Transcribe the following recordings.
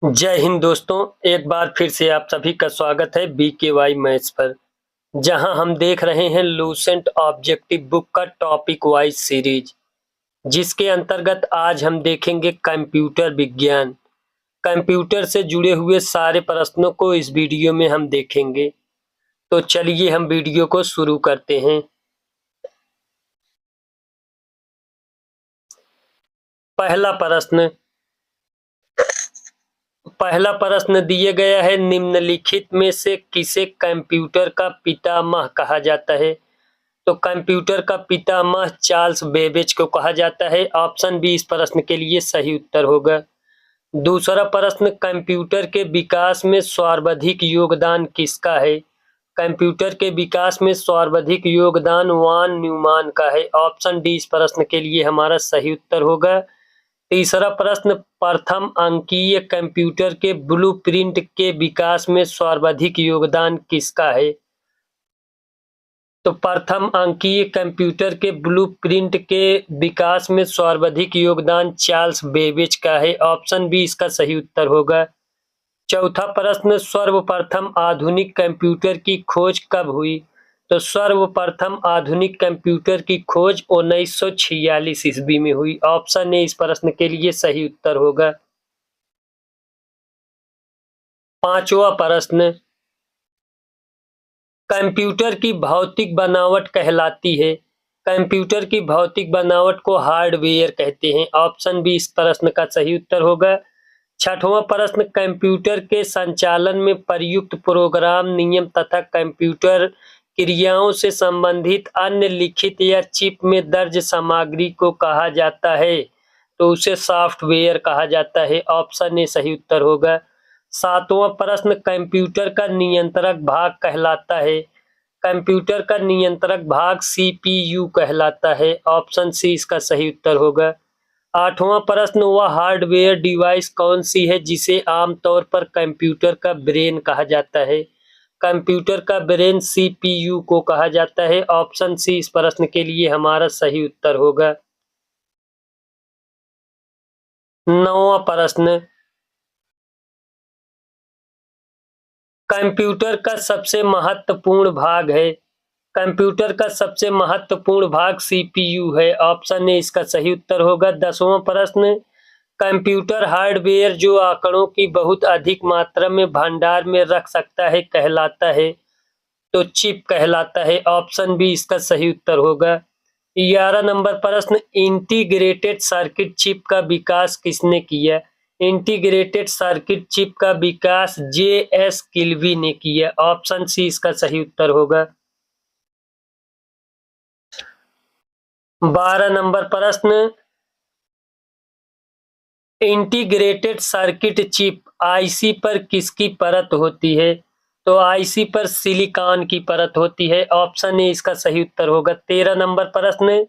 जय हिंद दोस्तों, एक बार फिर से आप सभी का स्वागत है BKY मैथ्स पर, जहां हम देख रहे हैं लूसेंट ऑब्जेक्टिव बुक का टॉपिक वाइज सीरीज, जिसके अंतर्गत आज हम देखेंगे कंप्यूटर विज्ञान। कंप्यूटर से जुड़े हुए सारे प्रश्नों को इस वीडियो में हम देखेंगे। तो चलिए हम वीडियो को शुरू करते हैं। पहला प्रश्न दिए गया है, निम्नलिखित में से किसे कंप्यूटर का पितामह कहा जाता है? तो कंप्यूटर का पितामह चार्ल्स बेबेज को कहा जाता है। ऑप्शन बी इस प्रश्न के लिए सही उत्तर होगा। दूसरा प्रश्न, कंप्यूटर के विकास में सर्वाधिक योगदान किसका है? कंप्यूटर के विकास में सर्वाधिक योगदान वॉन न्यूमान का है। ऑप्शन डी इस प्रश्न के लिए हमारा सही उत्तर होगा। तीसरा प्रश्न, प्रथम अंकीय कंप्यूटर के ब्लूप्रिंट के विकास में सर्वाधिक योगदान किसका है? तो प्रथम अंकीय कंप्यूटर के ब्लूप्रिंट के विकास में सर्वाधिक योगदान चार्ल्स बेबेज का है। ऑप्शन बी इसका सही उत्तर होगा। चौथा प्रश्न, सर्वप्रथम आधुनिक कंप्यूटर की खोज कब हुई? तो सर्वप्रथम आधुनिक कंप्यूटर की खोज 1946 ईस्वी में हुई। ऑप्शन ए इस प्रश्न के लिए सही उत्तर होगा। पांचवा प्रश्न, कंप्यूटर की भौतिक बनावट कहलाती है। कंप्यूटर की भौतिक बनावट को हार्डवेयर कहते हैं। ऑप्शन बी इस प्रश्न का सही उत्तर होगा। छठवां प्रश्न, कंप्यूटर के संचालन में प्रयुक्त प्रोग्राम, नियम तथा कंप्यूटर क्रियाओं से संबंधित अन्य लिखित या चिप में दर्ज सामग्री को कहा जाता है? तो उसे सॉफ्टवेयर कहा जाता है। ऑप्शन ए सही उत्तर होगा। सातवां प्रश्न, कंप्यूटर का नियंत्रक भाग कहलाता है। कंप्यूटर का नियंत्रक भाग CPU कहलाता है। ऑप्शन सी इसका सही उत्तर होगा। आठवां प्रश्न, वह हार्डवेयर डिवाइस कौन सी है जिसे आमतौर पर कंप्यूटर का ब्रेन कहा जाता है? कंप्यूटर का ब्रेन CPU को कहा जाता है। ऑप्शन सी इस प्रश्न के लिए हमारा सही उत्तर होगा। नौवां प्रश्न, कंप्यूटर का सबसे महत्वपूर्ण भाग है। कंप्यूटर का सबसे महत्वपूर्ण भाग CPU है। ऑप्शन ए इसका सही उत्तर होगा। 10वां प्रश्न, कंप्यूटर हार्डवेयर जो आंकड़ों की बहुत अधिक मात्रा में भंडार में रख सकता है कहलाता है? तो चिप कहलाता है। ऑप्शन बी इसका सही उत्तर होगा। 11 नंबर प्रश्न, इंटीग्रेटेड सर्किट चिप का विकास किसने किया? इंटीग्रेटेड सर्किट चिप का विकास JS किल्वी ने किया। ऑप्शन सी इसका सही उत्तर होगा। 12 नंबर प्रश्न, इंटीग्रेटेड सर्किट चिप IC पर किसकी परत होती है? तो IC पर सिलिकॉन की परत होती है। ऑप्शन ए इसका सही उत्तर होगा। 13 नंबर प्रश्न,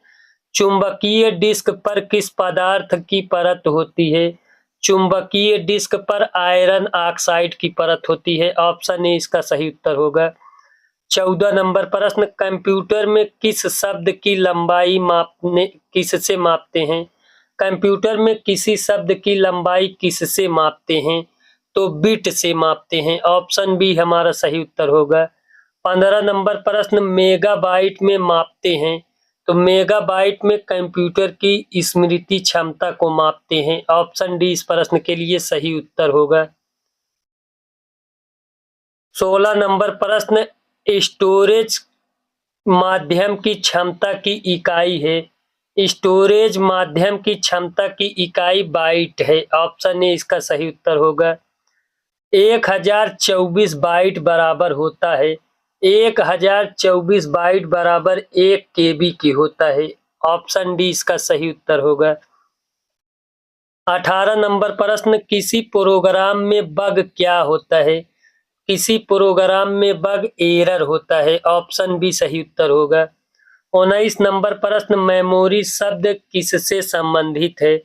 चुंबकीय डिस्क पर किस पदार्थ की परत होती है? चुंबकीय डिस्क पर आयरन ऑक्साइड की परत होती है। ऑप्शन ए इसका सही उत्तर होगा। 14 नंबर प्रश्न, कंप्यूटर में किस शब्द की लंबाई किससे मापते हैं? कंप्यूटर में किसी शब्द की लंबाई किससे मापते हैं? तो बिट से मापते हैं। ऑप्शन बी हमारा सही उत्तर होगा। 15 नंबर प्रश्न, मेगाबाइट में मापते हैं। तो मेगाबाइट में कंप्यूटर की स्मृति क्षमता को मापते हैं। ऑप्शन डी इस प्रश्न के लिए सही उत्तर होगा। 16 नंबर प्रश्न, स्टोरेज माध्यम की क्षमता की इकाई है। स्टोरेज माध्यम की क्षमता की इकाई बाइट है। ऑप्शन ए इसका सही उत्तर होगा। 1024 बाइट बराबर होता है 1024 बाइट बराबर 1 KB की होता है। ऑप्शन डी इसका सही उत्तर होगा। 18 नंबर प्रश्न, किसी प्रोग्राम में बग क्या होता है? किसी प्रोग्राम में बग एरर होता है। ऑप्शन बी सही उत्तर होगा। 19 नंबर प्रश्न, मेमोरी शब्द किससे संबंधित है?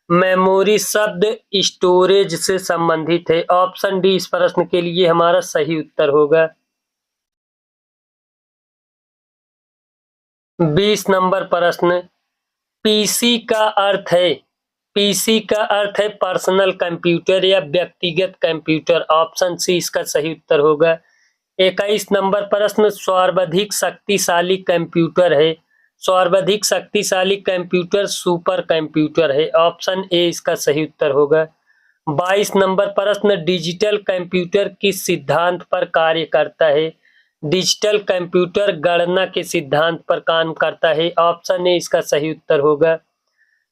मेमोरी शब्द स्टोरेज से संबंधित है। ऑप्शन डी इस प्रश्न के लिए हमारा सही उत्तर होगा। 20 नंबर प्रश्न, PC का अर्थ है। पीसी का अर्थ है पर्सनल कंप्यूटर या व्यक्तिगत कंप्यूटर। ऑप्शन सी इसका सही उत्तर होगा। 21 नंबर प्रश्न, सर्वाधिक शक्तिशाली कंप्यूटर है। सर्वाधिक शक्तिशाली कंप्यूटर सुपर कंप्यूटर है। ऑप्शन ए इसका सही उत्तर होगा। 22 नंबर प्रश्न, डिजिटल कंप्यूटर किस सिद्धांत पर कार्य करता है। डिजिटल कंप्यूटर गणना के सिद्धांत पर काम करता है। ऑप्शन ए इसका सही उत्तर होगा।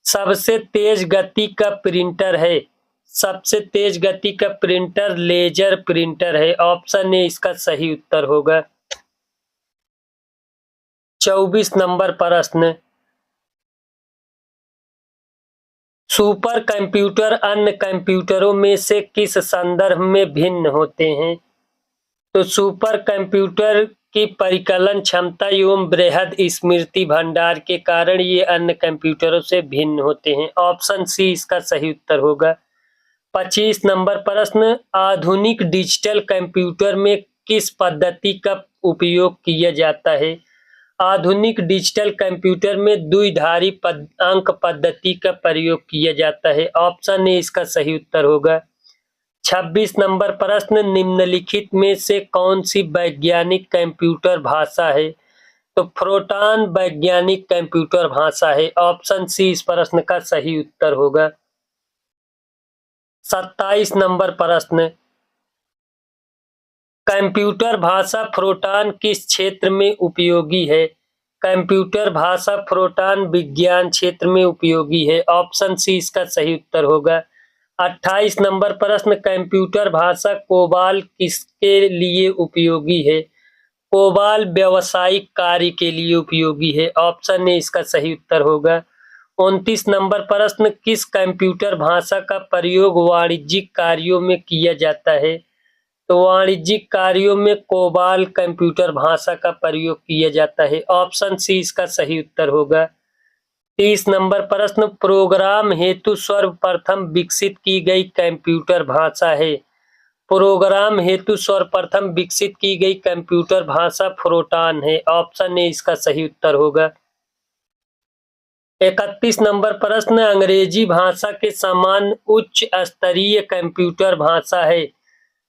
सबसे तेज गति का प्रिंटर है। सबसे तेज गति का प्रिंटर लेजर प्रिंटर है। ऑप्शन ए इसका सही उत्तर होगा। 24 नंबर प्रश्न, सुपर कंप्यूटर अन्य कंप्यूटरों में से किस संदर्भ में भिन्न होते हैं। तो सुपर कंप्यूटर की परिकलन क्षमता एवं बृहद स्मृति भंडार के कारण ये अन्य कंप्यूटरों से भिन्न होते हैं। ऑप्शन सी इसका सही उत्तर होगा। 25 नंबर प्रश्न, आधुनिक डिजिटल कंप्यूटर में किस पद्धति का उपयोग किया जाता है। आधुनिक डिजिटल कंप्यूटर में द्विधारी अंक पद्धति का प्रयोग किया जाता है। ऑप्शन ए इसका सही उत्तर होगा। 26 नंबर प्रश्न, निम्नलिखित में से कौन सी वैज्ञानिक कंप्यूटर भाषा है। तो फोरट्रॉन वैज्ञानिक कंप्यूटर भाषा है। ऑप्शन सी इस प्रश्न का सही उत्तर होगा। 27 नंबर प्रश्न, कंप्यूटर भाषा फोरट्रॉन किस क्षेत्र में उपयोगी है। कंप्यूटर भाषा फोरट्रॉन विज्ञान क्षेत्र में उपयोगी है। ऑप्शन सी इसका सही उत्तर होगा। 28 नंबर प्रश्न, कंप्यूटर भाषा कोबाल किसके लिए उपयोगी है। कोबाल व्यावसायिक कार्य के लिए उपयोगी है। ऑप्शन ए इसका सही उत्तर होगा। 29 नंबर प्रश्न, किस कंप्यूटर भाषा का प्रयोग वाणिज्यिक कार्यों में किया जाता है। तो वाणिज्यिक कार्यों में कोबाल कंप्यूटर भाषा का प्रयोग किया जाता है। ऑप्शन सी इसका सही उत्तर होगा। 30 नंबर प्रश्न, प्रोग्राम हेतु सर्वप्रथम विकसित की गई कंप्यूटर भाषा है। प्रोग्राम हेतु सर्वप्रथम विकसित की गई कंप्यूटर भाषा फोरट्रॉन है। ऑप्शन ए इसका सही उत्तर होगा। 31 नंबर प्रश्न, अंग्रेजी भाषा के समान उच्च स्तरीय कंप्यूटर भाषा है।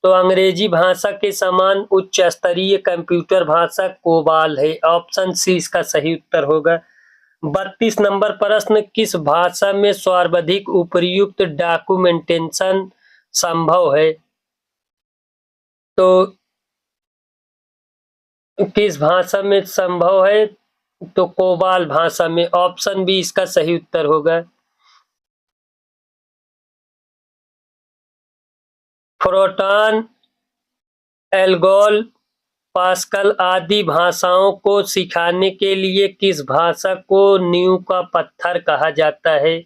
तो अंग्रेजी भाषा के समान उच्च स्तरीय कंप्यूटर भाषा कोबाल है। ऑप्शन सी इसका सही उत्तर होगा। 32 नंबर प्रश्न, किस भाषा में सर्वाधिक उपयुक्त डॉक्यूमेंटेशन संभव है। तो किस भाषा में संभव है। तो कोबाल भाषा में। ऑप्शन बी इसका सही उत्तर होगा। फोरट्रॉन, एल्गोल, पास्कल आदि भाषाओं को सिखाने के लिए किस भाषा को नींव का पत्थर कहा जाता है।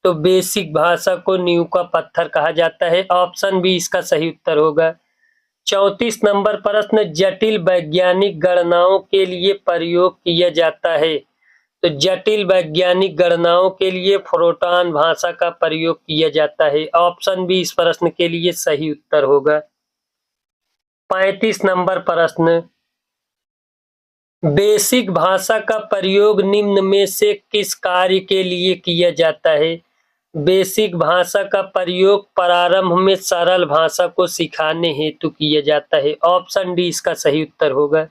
तो बेसिक भाषा को नींव का पत्थर कहा जाता है। ऑप्शन बी इसका सही उत्तर होगा। 34 नंबर प्रश्न, जटिल वैज्ञानिक गणनाओं के लिए प्रयोग किया जाता है। तो जटिल वैज्ञानिक गणनाओं के लिए फोरट्रॉन भाषा का प्रयोग किया जाता है। ऑप्शन बी इस प्रश्न के लिए सही उत्तर होगा। 35 नंबर प्रश्न, बेसिक भाषा का प्रयोग निम्न में से किस कार्य के लिए किया जाता है। बेसिक भाषा का प्रयोग प्रारंभ में सरल भाषा को सिखाने हेतु किया जाता है। ऑप्शन डी इसका सही उत्तर होगा।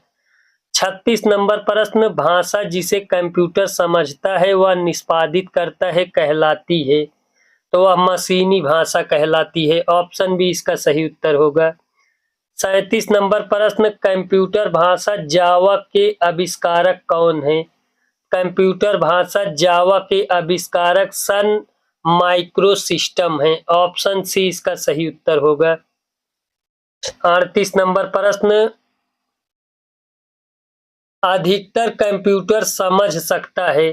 36 नंबर प्रश्न, भाषा जिसे कंप्यूटर समझता है वह निष्पादित करता है कहलाती है। तो वह मशीनी भाषा कहलाती है। ऑप्शन बी इसका सही उत्तर होगा। 37 नंबर प्रश्न, कंप्यूटर भाषा जावा के आविष्कारक कौन है। कंप्यूटर भाषा जावा के आविष्कारक सन माइक्रोसिस्टम है। ऑप्शन सी इसका सही उत्तर होगा। 38 नंबर प्रश्न, अधिकतर कंप्यूटर समझ सकता है।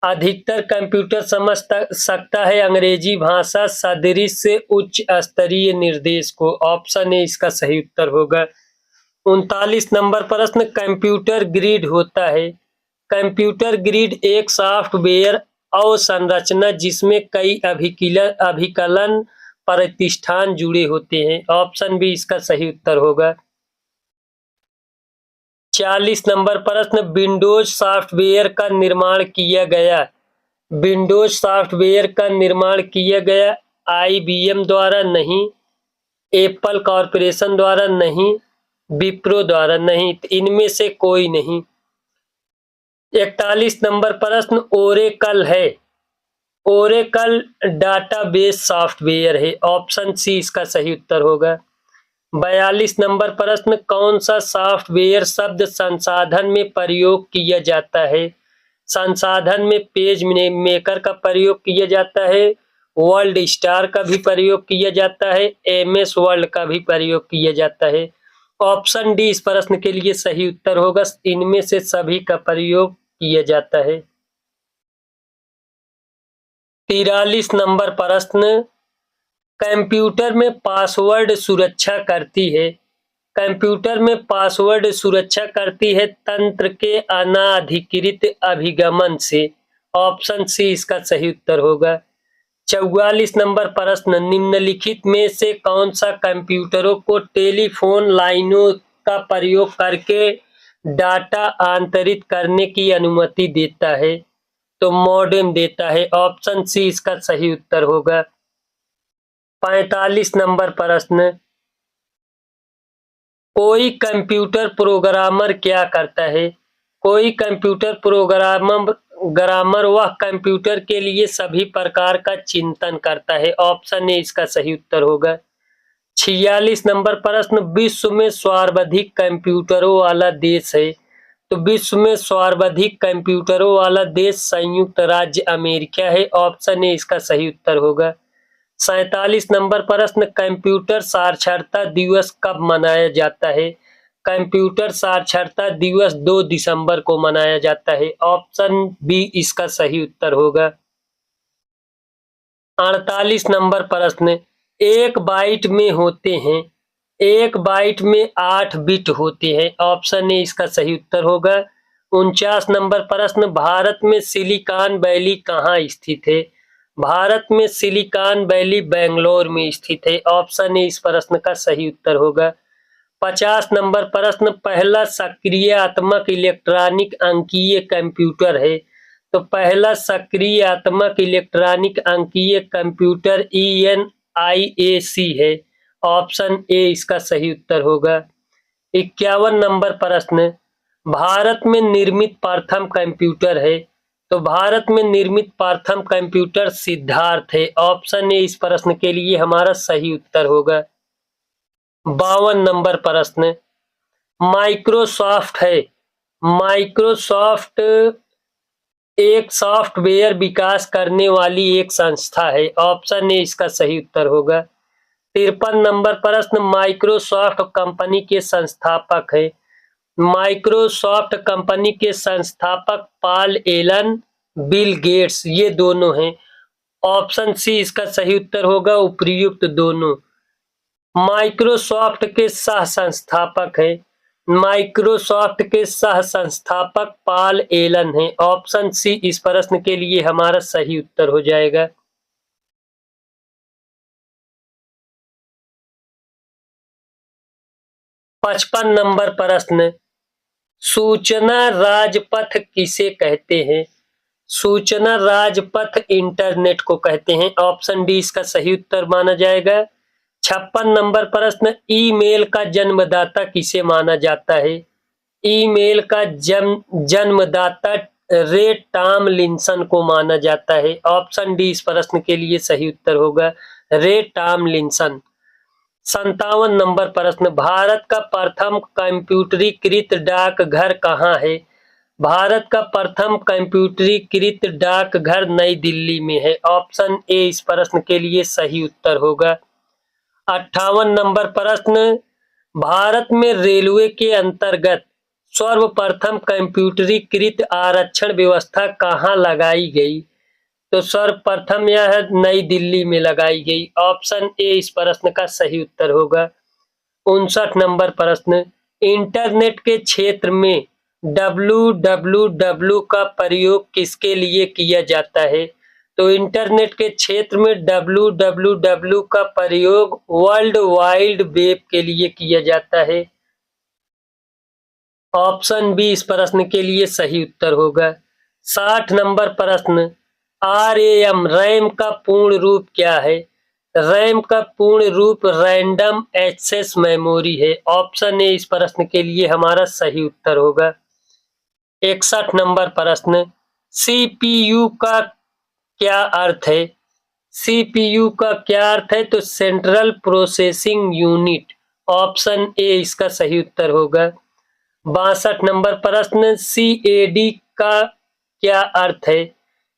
अधिकतर कंप्यूटर समझ सकता है अंग्रेजी भाषा सदृश से उच्च स्तरीय निर्देश को। ऑप्शन ए इसका सही उत्तर होगा। 39 नंबर प्रश्न, कंप्यूटर ग्रिड होता है। कंप्यूटर ग्रिड एक सॉफ्टवेयर अवसंरचना जिसमें कई अभिकलन प्रतिष्ठान जुड़े होते हैं। ऑप्शन बी इसका सही उत्तर होगा। 40 नंबर प्रश्न, विंडोज सॉफ्टवेयर का निर्माण किया गया विंडोज सॉफ्टवेयर का निर्माण किया गया IBM द्वारा नहीं, एप्पल कॉरपोरेशन द्वारा नहीं, विप्रो द्वारा नहीं, इनमें से कोई नहीं। 41 नंबर प्रश्न ओरेकल है। ओरेकल डाटाबेस सॉफ्टवेयर है, ऑप्शन सी इसका सही उत्तर होगा। 42 नंबर प्रश्न कौन सा सॉफ्टवेयर शब्द संसाधन में प्रयोग किया जाता है? संसाधन में पेज मेकर का प्रयोग किया जाता है, वर्ल्ड स्टार का भी प्रयोग किया जाता है, MS वर्ल्ड का भी प्रयोग किया जाता है। ऑप्शन डी इस प्रश्न के लिए सही उत्तर होगा, इनमें से सभी का प्रयोग किया जाता है। 43 नंबर प्रश्न कंप्यूटर में पासवर्ड सुरक्षा करती है। कंप्यूटर में पासवर्ड सुरक्षा करती है तंत्र के अनाधिकृत अभिगमन से। ऑप्शन सी इसका सही उत्तर होगा। 44 नंबर प्रश्न निम्नलिखित में से कौन सा कंप्यूटरों को टेलीफोन लाइनों का प्रयोग करके डाटा आंतरित करने की अनुमति देता है? तो मॉडेम देता है। ऑप्शन सी इसका सही उत्तर होगा। 45 नंबर प्रश्न कोई कंप्यूटर प्रोग्रामर क्या करता है? कोई कंप्यूटर प्रोग्रामर वह कंप्यूटर के लिए सभी प्रकार का चिंतन करता है। ऑप्शन ए इसका सही उत्तर होगा। 46 नंबर प्रश्न विश्व में सर्वाधिक कंप्यूटरों वाला देश है। तो विश्व में सर्वाधिक कंप्यूटरों वाला देश संयुक्त राज्य अमेरिका है। ऑप्शन ए इसका सही उत्तर होगा। 47 नंबर प्रश्न कंप्यूटर साक्षरता दिवस कब मनाया जाता है? कंप्यूटर साक्षरता दिवस 2 दिसंबर को मनाया जाता है। ऑप्शन बी इसका सही उत्तर होगा। 48 नंबर प्रश्न एक बाइट में होते हैं, एक बाइट में 8 बिट होते हैं। ऑप्शन ए इसका सही उत्तर होगा। 49 नंबर प्रश्न भारत में सिलिकॉन वैली कहाँ स्थित है? भारत में सिलिकॉन वैली बेंगलोर में स्थित है। ऑप्शन ए इस प्रश्न का सही उत्तर होगा। 50 नंबर प्रश्न पहला सक्रियात्मक इलेक्ट्रॉनिक अंकीय कंप्यूटर है। तो पहला सक्रियात्मक इलेक्ट्रॉनिक अंकीय कंप्यूटर ENIAC है। ऑप्शन ए इसका सही उत्तर होगा। 51 नंबर प्रश्न भारत में निर्मित प्रथम कंप्यूटर है। तो भारत में निर्मित प्रथम कंप्यूटर सिद्धार्थ है। ऑप्शन ए इस प्रश्न के लिए हमारा सही उत्तर होगा। 52 नंबर प्रश्न माइक्रोसॉफ्ट है। माइक्रोसॉफ्ट एक सॉफ्टवेयर विकास करने वाली एक संस्था है। ऑप्शन ए इसका सही उत्तर होगा। 53 नंबर प्रश्न माइक्रोसॉफ्ट कंपनी के संस्थापक है। माइक्रोसॉफ्ट कंपनी के संस्थापक पॉल एलन, बिल गेट्स ये दोनों हैं। ऑप्शन सी इसका सही उत्तर होगा, उपर्युक्त दोनों। माइक्रोसॉफ्ट के सह संस्थापक हैं। माइक्रोसॉफ्ट के सह संस्थापक पॉल एलन हैं। ऑप्शन सी इस प्रश्न के लिए हमारा सही उत्तर हो जाएगा। पचपन नंबर प्रश्न सूचना राजपथ किसे कहते हैं? सूचना राजपथ इंटरनेट को कहते हैं। ऑप्शन डी इसका सही उत्तर माना जाएगा। 56 नंबर प्रश्न ईमेल का जन्मदाता किसे माना जाता है? ईमेल का जन्मदाता रे टॉमलिंसन को माना जाता है। ऑप्शन डी इस प्रश्न के लिए सही उत्तर होगा, रे टॉमलिंसन। 57 नंबर प्रश्न भारत का प्रथम कंप्यूटरीकृत डाकघर कहाँ है? भारत का प्रथम कंप्यूटरीकृत डाकघर नई दिल्ली में है। ऑप्शन ए इस प्रश्न के लिए सही उत्तर होगा। 58 नंबर प्रश्न भारत में रेलवे के अंतर्गत सर्वप्रथम कंप्यूटरीकृत आरक्षण व्यवस्था कहाँ लगाई गई? तो सर्वप्रथम यह नई दिल्ली में लगाई गई। ऑप्शन ए इस प्रश्न का सही उत्तर होगा। 59 नंबर प्रश्न इंटरनेट के क्षेत्र में www का प्रयोग किसके लिए किया जाता है? तो इंटरनेट के क्षेत्र में www का प्रयोग वर्ल्ड वाइड वेब के लिए किया जाता है। ऑप्शन बी इस प्रश्न के लिए सही उत्तर होगा। 60 नंबर प्रश्न RAM, रैम का पूर्ण रूप क्या है? रैम का पूर्ण रूप रैंडम एक्सेस मेमोरी है। ऑप्शन ए इस प्रश्न के लिए हमारा सही उत्तर होगा। 61 नंबर प्रश्न, CPU का क्या अर्थ है? CPU का क्या अर्थ है? तो central processing unit. Option A इसका सही उत्तर होगा। 62 नंबर प्रश्न, CAD का क्या अर्थ है?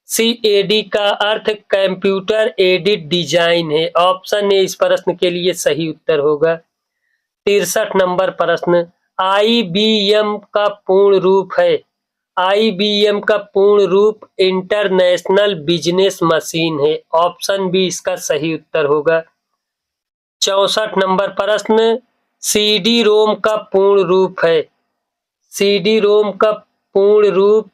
CAD का अर्थ कंप्यूटर एडेड डिजाइन है। ऑप्शन ए इस प्रश्न के लिए सही उत्तर होगा। 63 नंबर प्रश्न, IBM का पूर्ण रूप है? IBM का पूर्ण रूप इंटरनेशनल बिजनेस मशीन है। ऑप्शन बी इसका सही उत्तर होगा। 64 नंबर प्रश्न, CD-ROM का पूर्ण रूप है? CD-ROM का पूर्ण रूप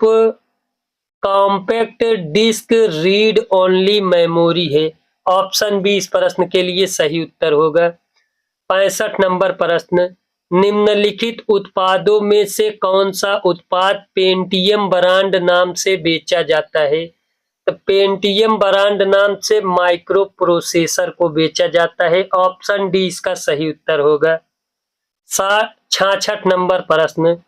compact disc read only memory है। ऑप्शन बी इस प्रश्न के लिए सही उत्तर होगा। 65 नंबर प्रश्न, निम्नलिखित उत्पादों में से कौन सा उत्पाद पेंटियम ब्रांड नाम से बेचा जाता है? तो पेंटियम ब्रांड नाम से माइक्रो प्रोसेसर को बेचा जाता है। ऑप्शन डी इसका सही उत्तर होगा। 66 नंबर प्रश्न,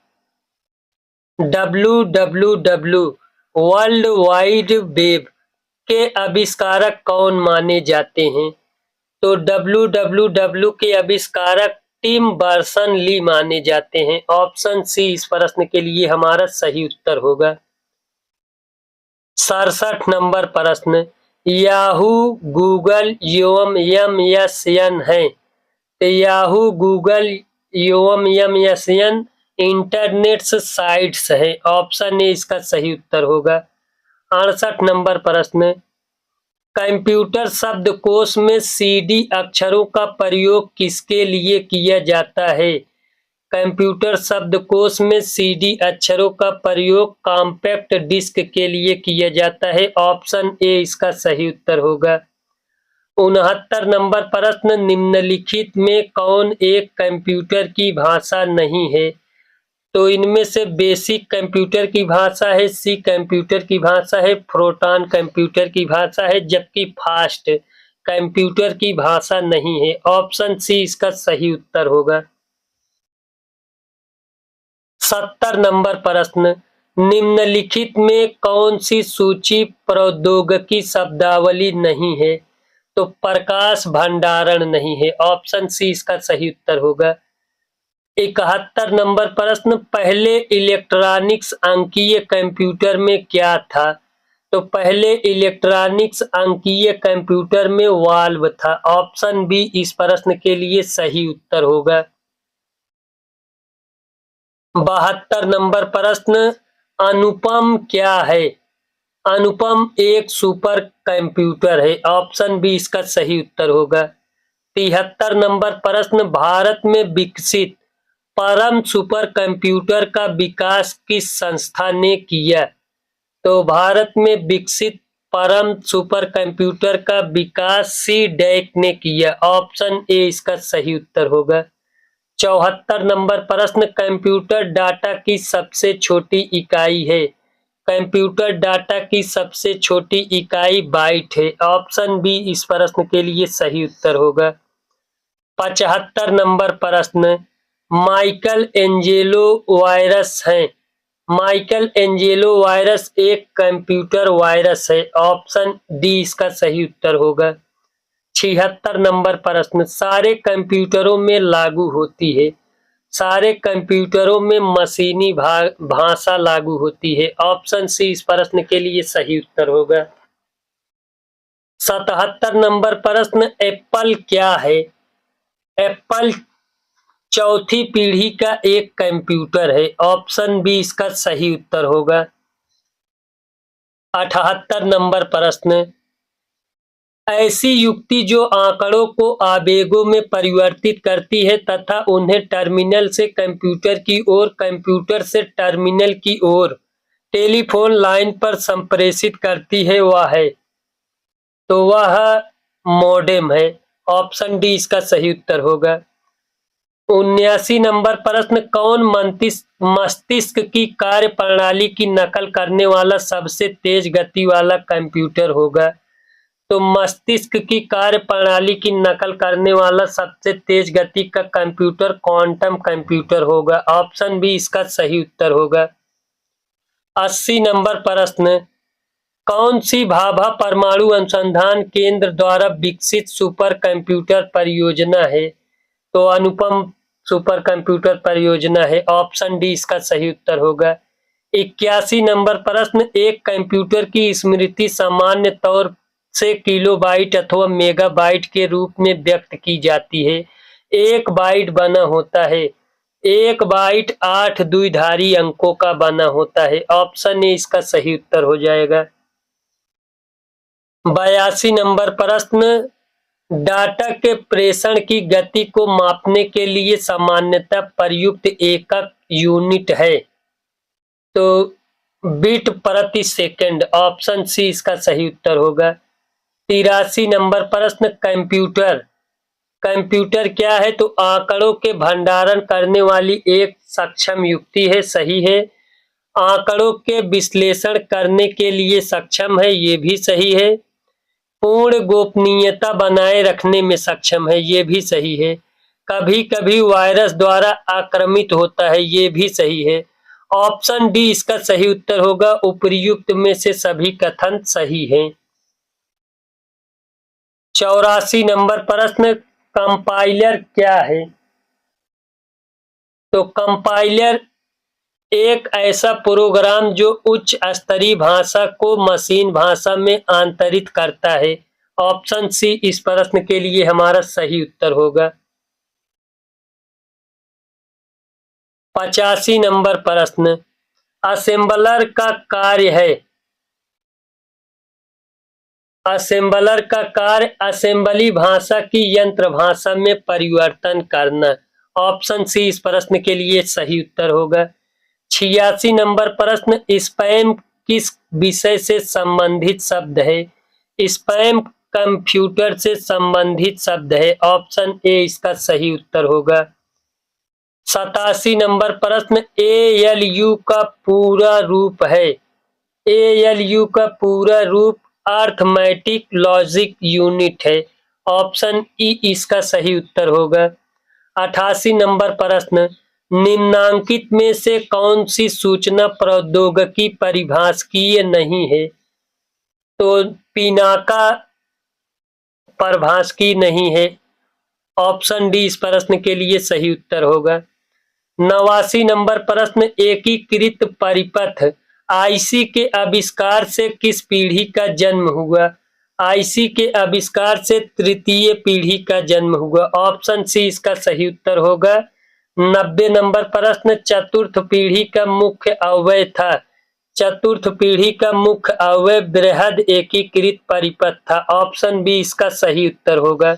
WWW वर्ल्ड वाइड वेब के आविष्कारक कौन माने जाते हैं? तो WWW के आविष्कारक टिम बर्नर्स-ली माने जाते हैं। ऑप्शन सी इस प्रश्न के लिए हमारा सही उत्तर होगा। 67 नंबर प्रश्न, याहू, गूगल एवं MSN है? तो याहू, गूगल एवं MSN इंटरनेट साइट्स है। ऑप्शन ए इसका सही उत्तर होगा। 68 नंबर प्रश्न, कंप्यूटर शब्दकोश में CD अक्षरों का प्रयोग किसके लिए किया जाता है? कंप्यूटर शब्दकोश में CD अक्षरों का प्रयोग कॉम्पैक्ट डिस्क के लिए किया जाता है। ऑप्शन ए इसका सही उत्तर होगा। 69 नंबर प्रश्न, निम्नलिखित में कौन एक कंप्यूटर की भाषा नहीं है? तो इनमें से बेसिक कंप्यूटर की भाषा है, सी कंप्यूटर की भाषा है, फोरट्रॉन कंप्यूटर की भाषा है, जबकि फास्ट कंप्यूटर की भाषा नहीं है। ऑप्शन सी इसका सही उत्तर होगा। 70 नंबर प्रश्न, निम्नलिखित में कौन सी सूची प्रौद्योगिकी शब्दावली नहीं है? तो प्रकाश भंडारण नहीं है। ऑप्शन सी इसका सही उत्तर होगा। 71 नंबर प्रश्न, पहले इलेक्ट्रॉनिक्स अंकीय कंप्यूटर में क्या था? तो पहले इलेक्ट्रॉनिक्स अंकीय कंप्यूटर में वाल्व था। ऑप्शन बी इस प्रश्न के लिए सही उत्तर होगा। 72 नंबर प्रश्न, अनुपम क्या है? अनुपम एक सुपर कंप्यूटर है। ऑप्शन बी इसका सही उत्तर होगा। 73 नंबर प्रश्न, भारत में विकसित परम सुपर कंप्यूटर का विकास किस संस्था ने किया? तो भारत में विकसित परम सुपर कंप्यूटर का विकास CDAC ने किया। ऑप्शन ए इसका सही उत्तर होगा। 74 नंबर प्रश्न, कंप्यूटर डाटा की सबसे छोटी इकाई है? कंप्यूटर डाटा की सबसे छोटी इकाई बाइट है। ऑप्शन बी इस प्रश्न के लिए सही उत्तर होगा। 75 नंबर प्रश्न, माइकल एंजेलो वायरस है? माइकल एंजेलो वायरस एक कंप्यूटर वायरस है। ऑप्शन डी इसका सही उत्तर होगा। 76 नंबर प्रश्न, सारे कंप्यूटरों में लागू होती है? सारे कंप्यूटरों में मशीनी भाषा लागू होती है। ऑप्शन सी इस प्रश्न के लिए सही उत्तर होगा। 77 नंबर प्रश्न, एप्पल क्या है? एप्पल चौथी पीढ़ी का एक कंप्यूटर है। ऑप्शन बी इसका सही उत्तर होगा। 78 नंबर प्रश्न, ऐसी युक्ति जो आंकड़ों को आवेगों में परिवर्तित करती है तथा उन्हें टर्मिनल से कंप्यूटर की ओर, कंप्यूटर से टर्मिनल की ओर टेलीफोन लाइन पर संप्रेषित करती है, वह है? तो वह मॉडेम है। ऑप्शन डी इसका सही उत्तर होगा। 79 नंबर प्रश्न, कौन मस्तिष्क की कार्य प्रणाली की नकल करने वाला सबसे तेज गति वाला कंप्यूटर होगा? तो मस्तिष्क की कार्य प्रणाली की नकल करने वाला सबसे तेज गति का कंप्यूटर क्वांटम कंप्यूटर होगा। ऑप्शन बी इसका सही उत्तर होगा। 80 नंबर प्रश्न, कौन सी भाभा परमाणु अनुसंधान केंद्र द्वारा विकसित सुपर कंप्यूटर परियोजना है? तो अनुपम सुपर कंप्यूटर परियोजना है। ऑप्शन डी इसका सही उत्तर होगा। 81 नंबर प्रश्न, एक कंप्यूटर की स्मृति सामान्य तौर से किलोबाइट अथवा मेगाबाइट के रूप में व्यक्त की जाती है। एक बाइट बना होता है। एक बाइट 8 द्विधारी अंकों का बना होता है। ऑप्शन ए इसका सही उत्तर हो जाएगा। 82 नंबर प्रश्न, डाटा के प्रेषण की गति को मापने के लिए सामान्यतः प्रयुक्त एकक यूनिट है। तो बिट प्रति सेकंड। ऑप्शन सी इसका सही उत्तर होगा। 83 नंबर प्रश्न, कंप्यूटर क्या है? तो आंकड़ों के भंडारण करने वाली एक सक्षम युक्ति है। सही है। आंकड़ों के विश्लेषण करने के लिए सक्षम है। ये भी सही है। पूर्ण गोपनीयता बनाए रखने में सक्षम है। ये भी सही है। कभी कभी वायरस द्वारा आक्रमित होता है। ये भी सही है। ऑप्शन डी इसका सही उत्तर होगा। उपर्युक्त में से सभी कथन सही हैं। 84 नंबर प्रश्न, कंपाइलर क्या है? तो कंपाइलर एक ऐसा प्रोग्राम जो उच्च स्तरीय भाषा को मशीन भाषा में आंतरित करता है। ऑप्शन सी इस प्रश्न के लिए हमारा सही उत्तर होगा। 85 नंबर प्रश्न, असेंबलर का कार्य है। असेंबलर का कार्य असेंबली भाषा की यंत्र भाषा में परिवर्तन करना। ऑप्शन सी इस प्रश्न के लिए सही उत्तर होगा। 86 नंबर प्रश्न, स्पैम किस विषय से संबंधित शब्द है? स्पैम कंप्यूटर से संबंधित शब्द है। ऑप्शन ए इसका सही उत्तर होगा। 87 नंबर प्रश्न, ALU का पूरा रूप है। ALU का पूरा रूप अर्थमेटिक लॉजिक यूनिट है। ऑप्शन ई इसका सही उत्तर होगा। 88 नंबर प्रश्न, निम्नांकित में से कौन सी सूचना प्रौद्योगिकी परिभाषकीय नहीं है? तो पिनाका परिभाषकीय नहीं है। ऑप्शन डी इस प्रश्न के लिए सही उत्तर होगा। 89 नंबर प्रश्न, एकीकृत परिपथ आईसी के आविष्कार से किस पीढ़ी का जन्म हुआ? आईसी के आविष्कार से तृतीय पीढ़ी का जन्म हुआ। ऑप्शन सी इसका सही उत्तर होगा। 90 नंबर प्रश्न, चतुर्थ पीढ़ी का मुख्य अवयव था। चतुर्थ पीढ़ी का मुख्य अवयव बृहद एकीकृत परिपथ था। ऑप्शन बी इसका सही उत्तर होगा।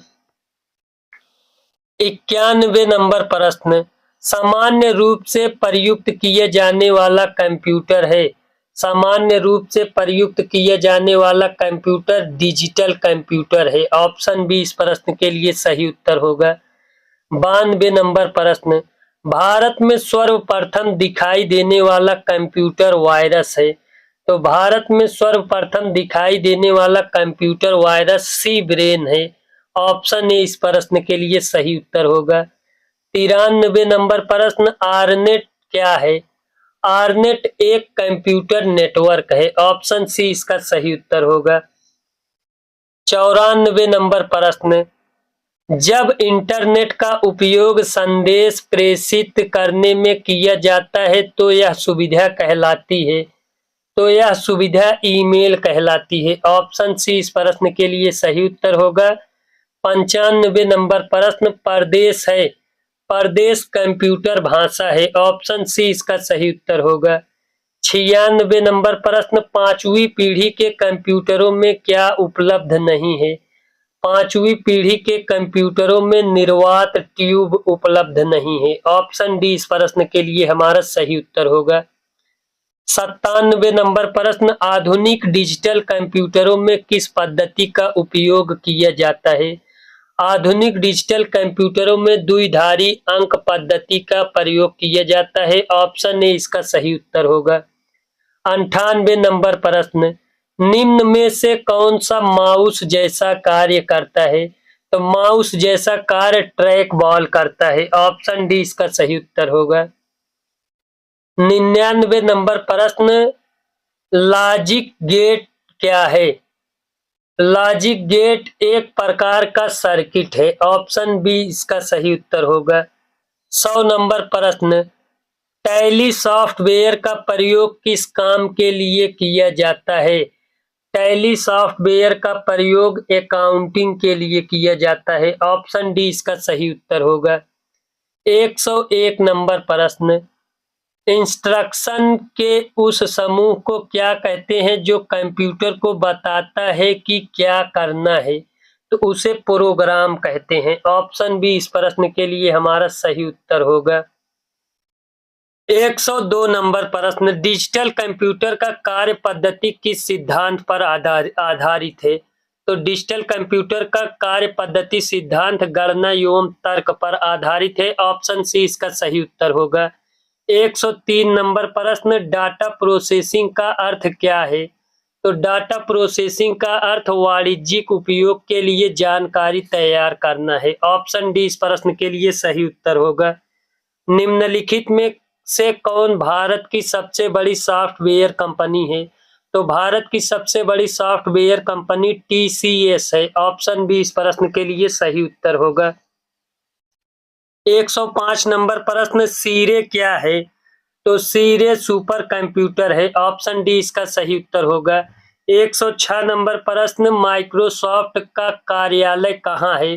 91 नंबर प्रश्न, सामान्य रूप से प्रयुक्त किए जाने वाला कंप्यूटर है। सामान्य रूप से प्रयुक्त किए जाने वाला कंप्यूटर डिजिटल कंप्यूटर है। ऑप्शन बी इस प्रश्न के लिए सही उत्तर होगा। 92 नंबर प्रश्न, भारत में सर्वप्रथम दिखाई देने वाला कंप्यूटर वायरस है। तो भारत में सर्वप्रथम दिखाई देने वाला कंप्यूटर वायरस सी ब्रेन है। ऑप्शन ए इस प्रश्न के लिए सही उत्तर होगा। 93 नंबर प्रश्न, आरनेट क्या है? आरनेट एक कंप्यूटर नेटवर्क है। ऑप्शन सी इसका सही उत्तर होगा। 94 नंबर प्रश्न, जब इंटरनेट का उपयोग संदेश प्रेषित करने में किया जाता है तो यह सुविधा कहलाती है। तो यह सुविधा ईमेल कहलाती है। ऑप्शन सी इस प्रश्न के लिए सही उत्तर होगा। 95 नंबर प्रश्न, प्रदेश है। प्रदेश कंप्यूटर भाषा है। ऑप्शन सी इसका सही उत्तर होगा। 96 नंबर प्रश्न, पांचवी पीढ़ी के कंप्यूटरों में क्या उपलब्ध नहीं है? पांचवी पीढ़ी के कंप्यूटरों में निर्वात ट्यूब उपलब्ध नहीं है। ऑप्शन डी इस प्रश्न के लिए हमारा सही उत्तर होगा। 97 नंबर प्रश्न, आधुनिक डिजिटल कंप्यूटरों में किस पद्धति का उपयोग किया जाता है? आधुनिक डिजिटल कंप्यूटरों में द्विधारी अंक पद्धति का प्रयोग किया जाता है। ऑप्शन ए इसका सही उत्तर होगा। 98 नंबर प्रश्न, निम्न में से कौन सा माउस जैसा कार्य करता है? तो माउस जैसा कार्य ट्रैक बॉल करता है। ऑप्शन डी इसका सही उत्तर होगा। 99 नंबर प्रश्न, लॉजिक गेट क्या है? लॉजिक गेट एक प्रकार का सर्किट है। ऑप्शन बी इसका सही उत्तर होगा। 100 नंबर प्रश्न, टैली सॉफ्टवेयर का प्रयोग किस काम के लिए किया जाता है? टैली सॉफ्टवेयर का प्रयोग अकाउंटिंग के लिए किया जाता है। ऑप्शन डी इसका सही उत्तर होगा। 101 नंबर प्रश्न, इंस्ट्रक्शन के उस समूह को क्या कहते हैं जो कंप्यूटर को बताता है कि क्या करना है? तो उसे प्रोग्राम कहते हैं। ऑप्शन बी इस प्रश्न के लिए हमारा सही उत्तर होगा। 102 नंबर प्रश्न, डिजिटल कंप्यूटर का कार्य पद्धति किस सिद्धांत पर आधारित है? तो डिजिटल कंप्यूटर का कार्य पद्धति सिद्धांत गणना एवं तर्क पर आधारित है। ऑप्शन सी इसका सही उत्तर होगा। 103 नंबर प्रश्न, डाटा प्रोसेसिंग का अर्थ क्या है? तो डाटा प्रोसेसिंग का अर्थ वाणिज्यिक उपयोग के लिए जानकारी तैयार करना है। ऑप्शन डी इस प्रश्न के लिए सही उत्तर होगा। निम्नलिखित में से कौन भारत की सबसे बड़ी सॉफ्टवेयर कंपनी है? तो भारत की सबसे बड़ी सॉफ्टवेयर कंपनी TCS है। ऑप्शन बी इस प्रश्न के लिए सही उत्तर होगा। 105 नंबर प्रश्न, सीरे क्या है? तो सीरे सुपर कंप्यूटर है। ऑप्शन डी इसका सही उत्तर होगा। 106 नंबर प्रश्न, माइक्रोसॉफ्ट का कार्यालय कहाँ है?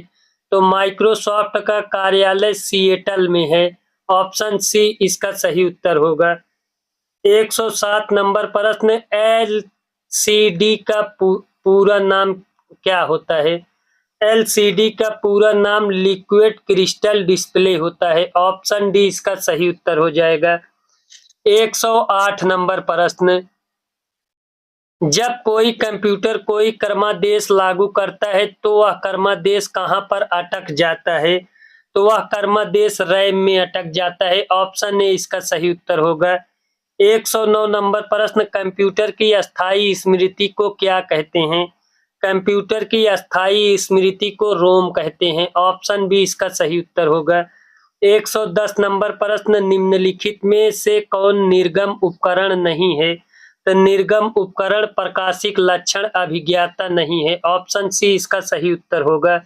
तो माइक्रोसॉफ्ट का कार्यालय सिएटल में है। ऑप्शन सी इसका सही उत्तर होगा। 107 नंबर प्रश्न, LCD का पूरा नाम क्या होता है? LCD का पूरा नाम लिक्विड क्रिस्टल डिस्प्ले होता है। ऑप्शन डी इसका सही उत्तर हो जाएगा। 108 नंबर प्रश्न, जब कोई कंप्यूटर कोई क्रमादेश लागू करता है तो वह क्रमादेश कहां पर अटक जाता है? तो वह क्रमादेश रैम में अटक जाता है। ऑप्शन ए इसका सही उत्तर होगा। 109 नंबर प्रश्न, कंप्यूटर की अस्थायी स्मृति को क्या कहते हैं? कंप्यूटर की अस्थायी स्मृति को रोम कहते हैं। ऑप्शन बी इसका सही उत्तर होगा। 110 नंबर प्रश्न, निम्नलिखित में से कौन निर्गम उपकरण नहीं है? तो निर्गम उपकरण प्रकाशिक लक्षण अभिज्ञाता नहीं है। ऑप्शन सी इसका सही उत्तर होगा।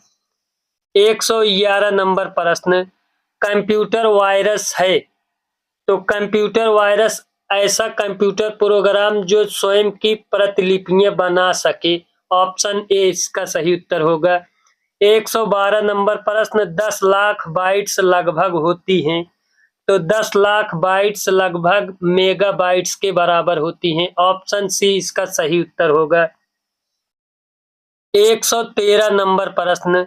111 नंबर प्रश्न, कंप्यूटर वायरस है। तो कंप्यूटर वायरस ऐसा कंप्यूटर प्रोग्राम जो स्वयं की प्रतिलिपियां बना सके। ऑप्शन ए इसका सही उत्तर होगा। 112 नंबर प्रश्न, 10 लाख बाइट्स लगभग होती हैं। तो 10 लाख बाइट्स लगभग मेगाबाइट्स के बराबर होती हैं। ऑप्शन सी इसका सही उत्तर होगा। 113 नंबर प्रश्न,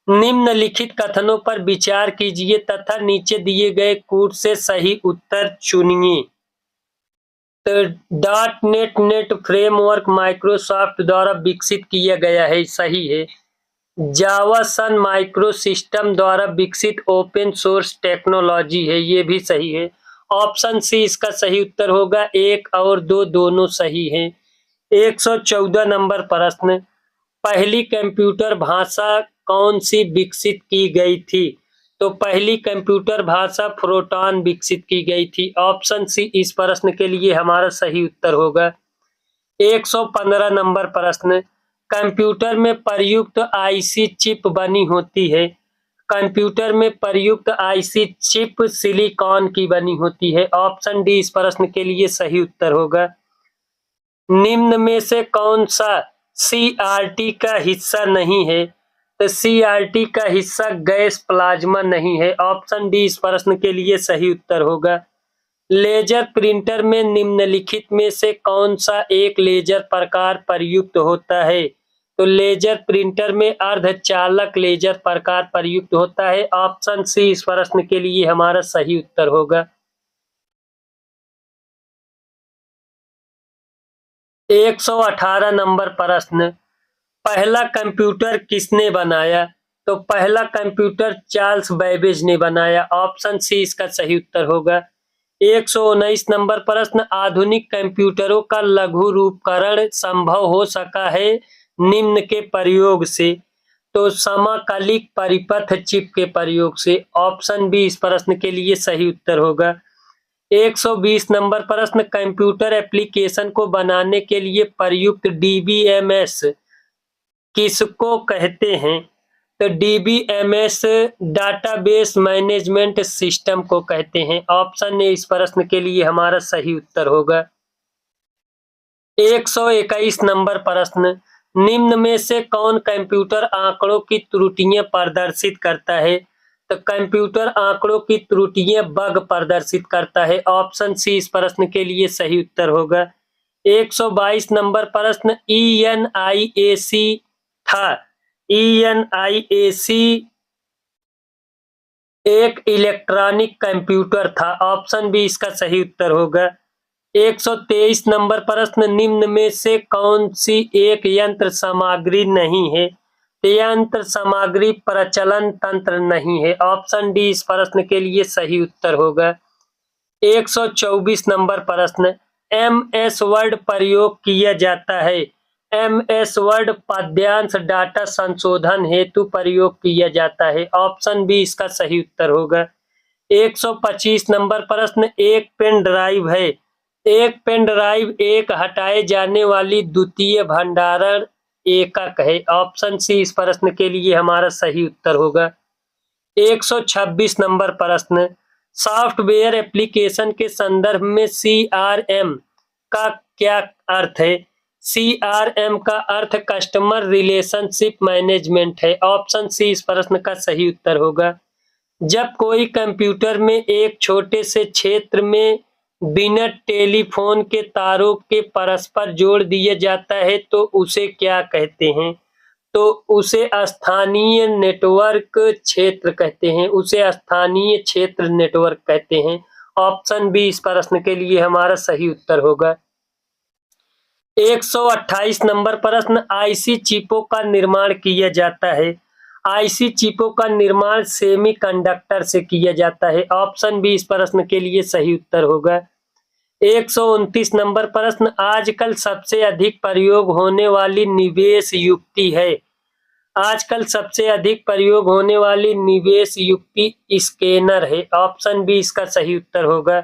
निम्नलिखित कथनों पर विचार कीजिए तथा नीचे दिए गए कूट से सही उत्तर चुनिए। तो .NET फ्रेमवर्क माइक्रोसॉफ्ट द्वारा विकसित किया गया है, सही है। जावा सन माइक्रो सिस्टम द्वारा विकसित ओपन सोर्स टेक्नोलॉजी है, ये भी सही है। ऑप्शन सी इसका सही उत्तर होगा। 1 और 2 दोनों सही हैं। 114 नंबर प्रश्न, पहली कंप्यूटर भाषा कौन सी विकसित की गई थी? तो पहली कंप्यूटर भाषा फोरट्रॉन विकसित की गई थी। ऑप्शन सी इस प्रश्न के लिए हमारा सही उत्तर होगा। 115 नंबर प्रश्न, कंप्यूटर में प्रयुक्त आईसी चिप बनी होती है। कंप्यूटर में प्रयुक्त आईसी चिप सिलिकॉन की बनी होती है। ऑप्शन डी इस प्रश्न के लिए सही उत्तर होगा। निम्न में से कौन सा CRT का हिस्सा नहीं है? तो CRT का हिस्सा गैस प्लाज्मा नहीं है। ऑप्शन डी इस प्रश्न के लिए सही उत्तर होगा। लेजर प्रिंटर में निम्नलिखित में से कौन सा एक लेजर प्रकार प्रयुक्त होता है? तो लेजर प्रिंटर में अर्धचालक लेजर प्रकार प्रयुक्त होता है। ऑप्शन सी इस प्रश्न के लिए हमारा सही उत्तर होगा। 118 नंबर प्रश्न, पहला कंप्यूटर किसने बनाया? तो पहला कंप्यूटर चार्ल्स बेबेज ने बनाया। ऑप्शन सी इसका सही उत्तर होगा। 119 नंबर प्रश्न, आधुनिक कंप्यूटरों का लघु रूपकरण संभव हो सका है निम्न के प्रयोग से। तो समाकलिक परिपथ चिप के प्रयोग से। ऑप्शन बी इस प्रश्न के लिए सही उत्तर होगा। 120 नंबर प्रश्न, कंप्यूटर एप्लीकेशन को बनाने के लिए प्रयुक्त डीबीएमएस किसको कहते हैं? तो डीबीएमएस डाटाबेस मैनेजमेंट सिस्टम को कहते हैं। ऑप्शन ए इस प्रश्न के लिए हमारा सही उत्तर होगा। 121 नंबर प्रश्न, निम्न में से कौन कंप्यूटर आंकड़ों की त्रुटियां प्रदर्शित करता है? तो कंप्यूटर आंकड़ों की त्रुटियां बग प्रदर्शित करता है। ऑप्शन सी इस प्रश्न के लिए सही उत्तर होगा। 122 नंबर प्रश्न, ENIAC था। ENIAC एक इलेक्ट्रॉनिक कंप्यूटर था। ऑप्शन बी इसका सही उत्तर होगा। 123 नंबर प्रश्न, निम्न में से कौन सी एक यंत्र सामग्री नहीं है? यंत्र सामग्री प्रचलन तंत्र नहीं है। ऑप्शन डी इस प्रश्न के लिए सही उत्तर होगा। 124 नंबर प्रश्न, MS वर्ड प्रयोग किया जाता है। MS वर्ड पद्यांश डाटा संशोधन हेतु प्रयोग किया जाता है। ऑप्शन बी इसका सही उत्तर होगा। 125 नंबर प्रश्न, एक पेन ड्राइव है। एक पेन ड्राइव एक हटाए जाने वाली द्वितीय भंडारण एकक है। ऑप्शन सी इस प्रश्न के लिए हमारा सही उत्तर होगा। 126 नंबर प्रश्न, सॉफ्टवेयर एप्लीकेशन के संदर्भ में CRM का क्या अर्थ है? CRM का अर्थ कस्टमर रिलेशनशिप मैनेजमेंट है। ऑप्शन सी इस प्रश्न का सही उत्तर होगा। जब कोई कंप्यूटर में एक छोटे से क्षेत्र में बिना टेलीफोन के तारों के परस्पर जोड़ दिया जाता है तो उसे क्या कहते हैं? तो उसे स्थानीय नेटवर्क क्षेत्र कहते हैं। उसे स्थानीय क्षेत्र नेटवर्क कहते हैं। ऑप्शन बी इस प्रश्न के लिए हमारा सही उत्तर होगा। 128 नंबर प्रश्न, आईसी चिपों का निर्माण किया जाता है। आईसी चिपों का निर्माण सेमीकंडक्टर से किया जाता है। ऑप्शन बी इस प्रश्न के लिए सही उत्तर होगा। 129 नंबर प्रश्न, आजकल सबसे अधिक प्रयोग होने वाली निवेश युक्ति है। आजकल सबसे अधिक प्रयोग होने वाली निवेश युक्ति स्कैनर है। ऑप्शन बी इसका सही उत्तर होगा।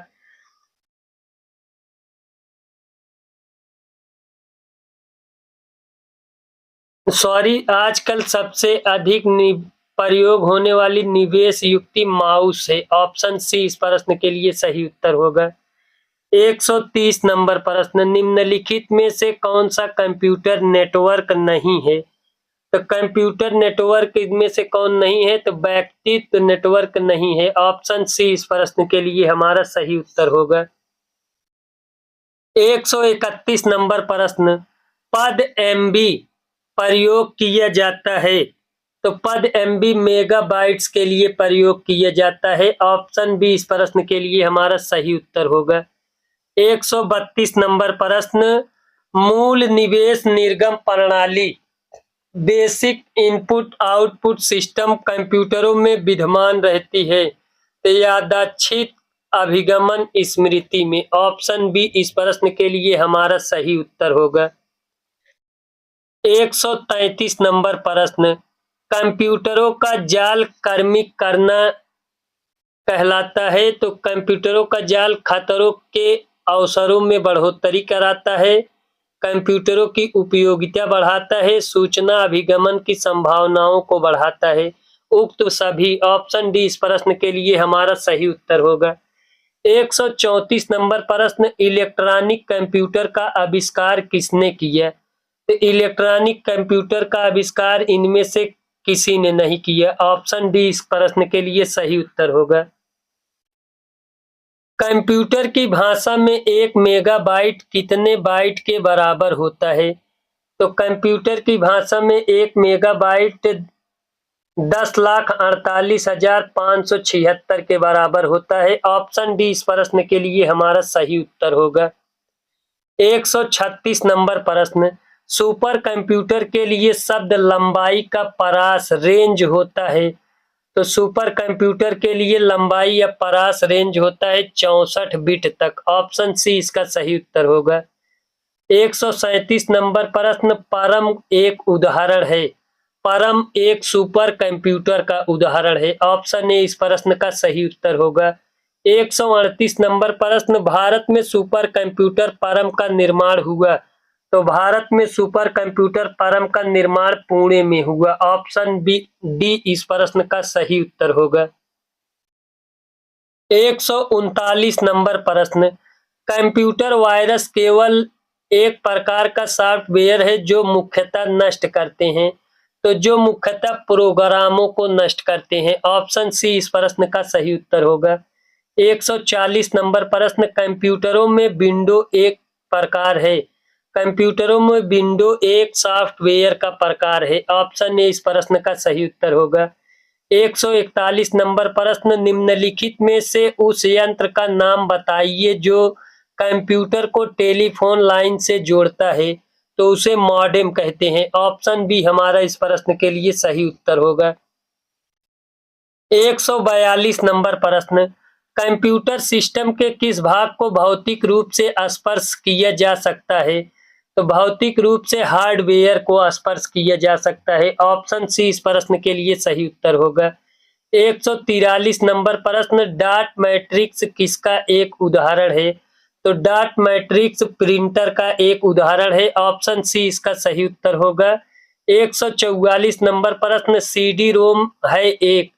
आजकल सबसे अधिक प्रयोग होने वाली निवेश युक्ति माउस है। ऑप्शन सी इस प्रश्न के लिए सही उत्तर होगा। 130 नंबर प्रश्न, निम्नलिखित में से कौन सा कंप्यूटर नेटवर्क नहीं है? तो कंप्यूटर नेटवर्क इनमें से कौन नहीं है? तो व्यक्तित्व नेटवर्क नहीं है। ऑप्शन सी इस प्रश्न के लिए हमारा सही उत्तर होगा। 131 नंबर प्रश्न, पद MB प्रयोग किया जाता है। तो पद MB मेगाबाइट्स के लिए प्रयोग किया जाता है। ऑप्शन बी इस प्रश्न के लिए हमारा सही उत्तर होगा। 132 नंबर प्रश्न, मूल निवेश निर्गम प्रणाली बेसिक इनपुट आउटपुट सिस्टम कंप्यूटरों में विद्यमान रहती है तो यादृच्छिक अभिगमन स्मृति में। ऑप्शन बी इस प्रश्न के लिए हमारा सही उत्तर होगा। 133 नंबर प्रश्न, कंप्यूटरों का जाल क्रमिक करना कहलाता है। तो कंप्यूटरों का जाल खतरों के अवसरों में बढ़ोतरी कराता है, कंप्यूटरों की उपयोगिता बढ़ाता है, सूचना अभिगमन की संभावनाओं को बढ़ाता है। उक्त सभी। ऑप्शन डी इस प्रश्न के लिए हमारा सही उत्तर होगा। 134 नंबर प्रश्न, इलेक्ट्रॉनिक कंप्यूटर का आविष्कार किसने किया? तो इलेक्ट्रॉनिक कंप्यूटर का आविष्कार इनमें से किसी ने नहीं किया। ऑप्शन डी इस प्रश्न के लिए सही उत्तर होगा। कंप्यूटर की भाषा में 1 मेगाबाइट कितने बाइट के बराबर होता है? तो कंप्यूटर की भाषा में 1 मेगाबाइट 10,48,576 के बराबर होता है। ऑप्शन डी इस प्रश्न के लिए हमारा सही उत्तर होगा। 136 नंबर प्रश्न, सुपर कंप्यूटर के लिए शब्द लंबाई का परास रेंज होता है। तो सुपर कंप्यूटर के लिए लंबाई या परास रेंज होता है 64 बिट तक। ऑप्शन सी इसका सही उत्तर होगा। 137 नंबर प्रश्न, परम एक उदाहरण है। परम एक सुपर कंप्यूटर का उदाहरण है। ऑप्शन ए इस प्रश्न का सही उत्तर होगा। 138 नंबर प्रश्न, भारत में सुपर कंप्यूटर परम का निर्माण हुआ। तो भारत में सुपर कंप्यूटर परम का निर्माण पुणे में हुआ। ऑप्शन बी डी इस प्रश्न का सही उत्तर होगा। 139 नंबर प्रश्न, कंप्यूटर वायरस केवल एक प्रकार का सॉफ्टवेयर है जो मुख्यतः नष्ट करते हैं। तो जो मुख्यतः प्रोग्रामों को नष्ट करते हैं। ऑप्शन सी इस प्रश्न का सही उत्तर होगा। 140 नंबर प्रश्न, कंप्यूटरों में विंडो एक प्रकार है। कंप्यूटरों में विंडो एक सॉफ्टवेयर का प्रकार है। ऑप्शन ए इस प्रश्न का सही उत्तर होगा। 141 नंबर प्रश्न, निम्नलिखित में से उस यंत्र का नाम बताइए जो कंप्यूटर को टेलीफोन लाइन से जोड़ता है। तो उसे मॉडेम कहते हैं। ऑप्शन बी हमारा इस प्रश्न के लिए सही उत्तर होगा। 142 नंबर प्रश्न, कंप्यूटर सिस्टम के किस भाग को भौतिक रूप से स्पर्श किया जा सकता है। तो भौतिक रूप से हार्डवेयर को स्पर्श किया जा सकता है। ऑप्शन सी इस प्रश्न के लिए सही उत्तर होगा। 143 नंबर प्रश्न, डॉट मैट्रिक्स किसका एक उदाहरण है। तो डॉट मैट्रिक्स प्रिंटर का एक उदाहरण है। ऑप्शन सी इसका सही उत्तर होगा। 144 नंबर प्रश्न, सीडी रोम है एक।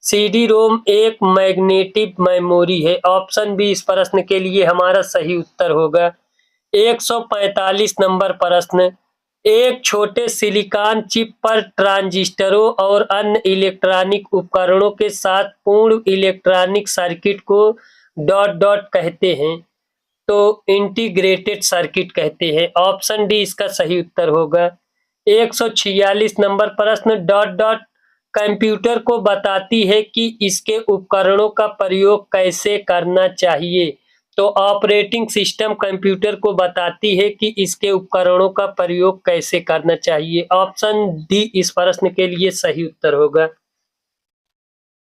सीडी रोम एक मैग्नेटिक मेमोरी है। ऑप्शन बी इस प्रश्न के लिए हमारा सही उत्तर होगा। 145 नंबर प्रश्न, एक छोटे सिलिकॉन चिप पर ट्रांजिस्टरों और अन्य इलेक्ट्रॉनिक उपकरणों के साथ पूर्ण electronic circuit co dot dot कहते हैं। तो इंटीग्रेटेड सर्किट कहते हैं। ऑप्शन डी इसका सही उत्तर होगा। 146 नंबर प्रश्न, डॉट डॉट कंप्यूटर को बताती है कि इसके उपकरणों का प्रयोग कैसे करना चाहिए। तो ऑपरेटिंग सिस्टम कंप्यूटर को बताती है कि इसके उपकरणों का प्रयोग कैसे करना चाहिए। ऑप्शन डी इस प्रश्न के लिए सही उत्तर होगा।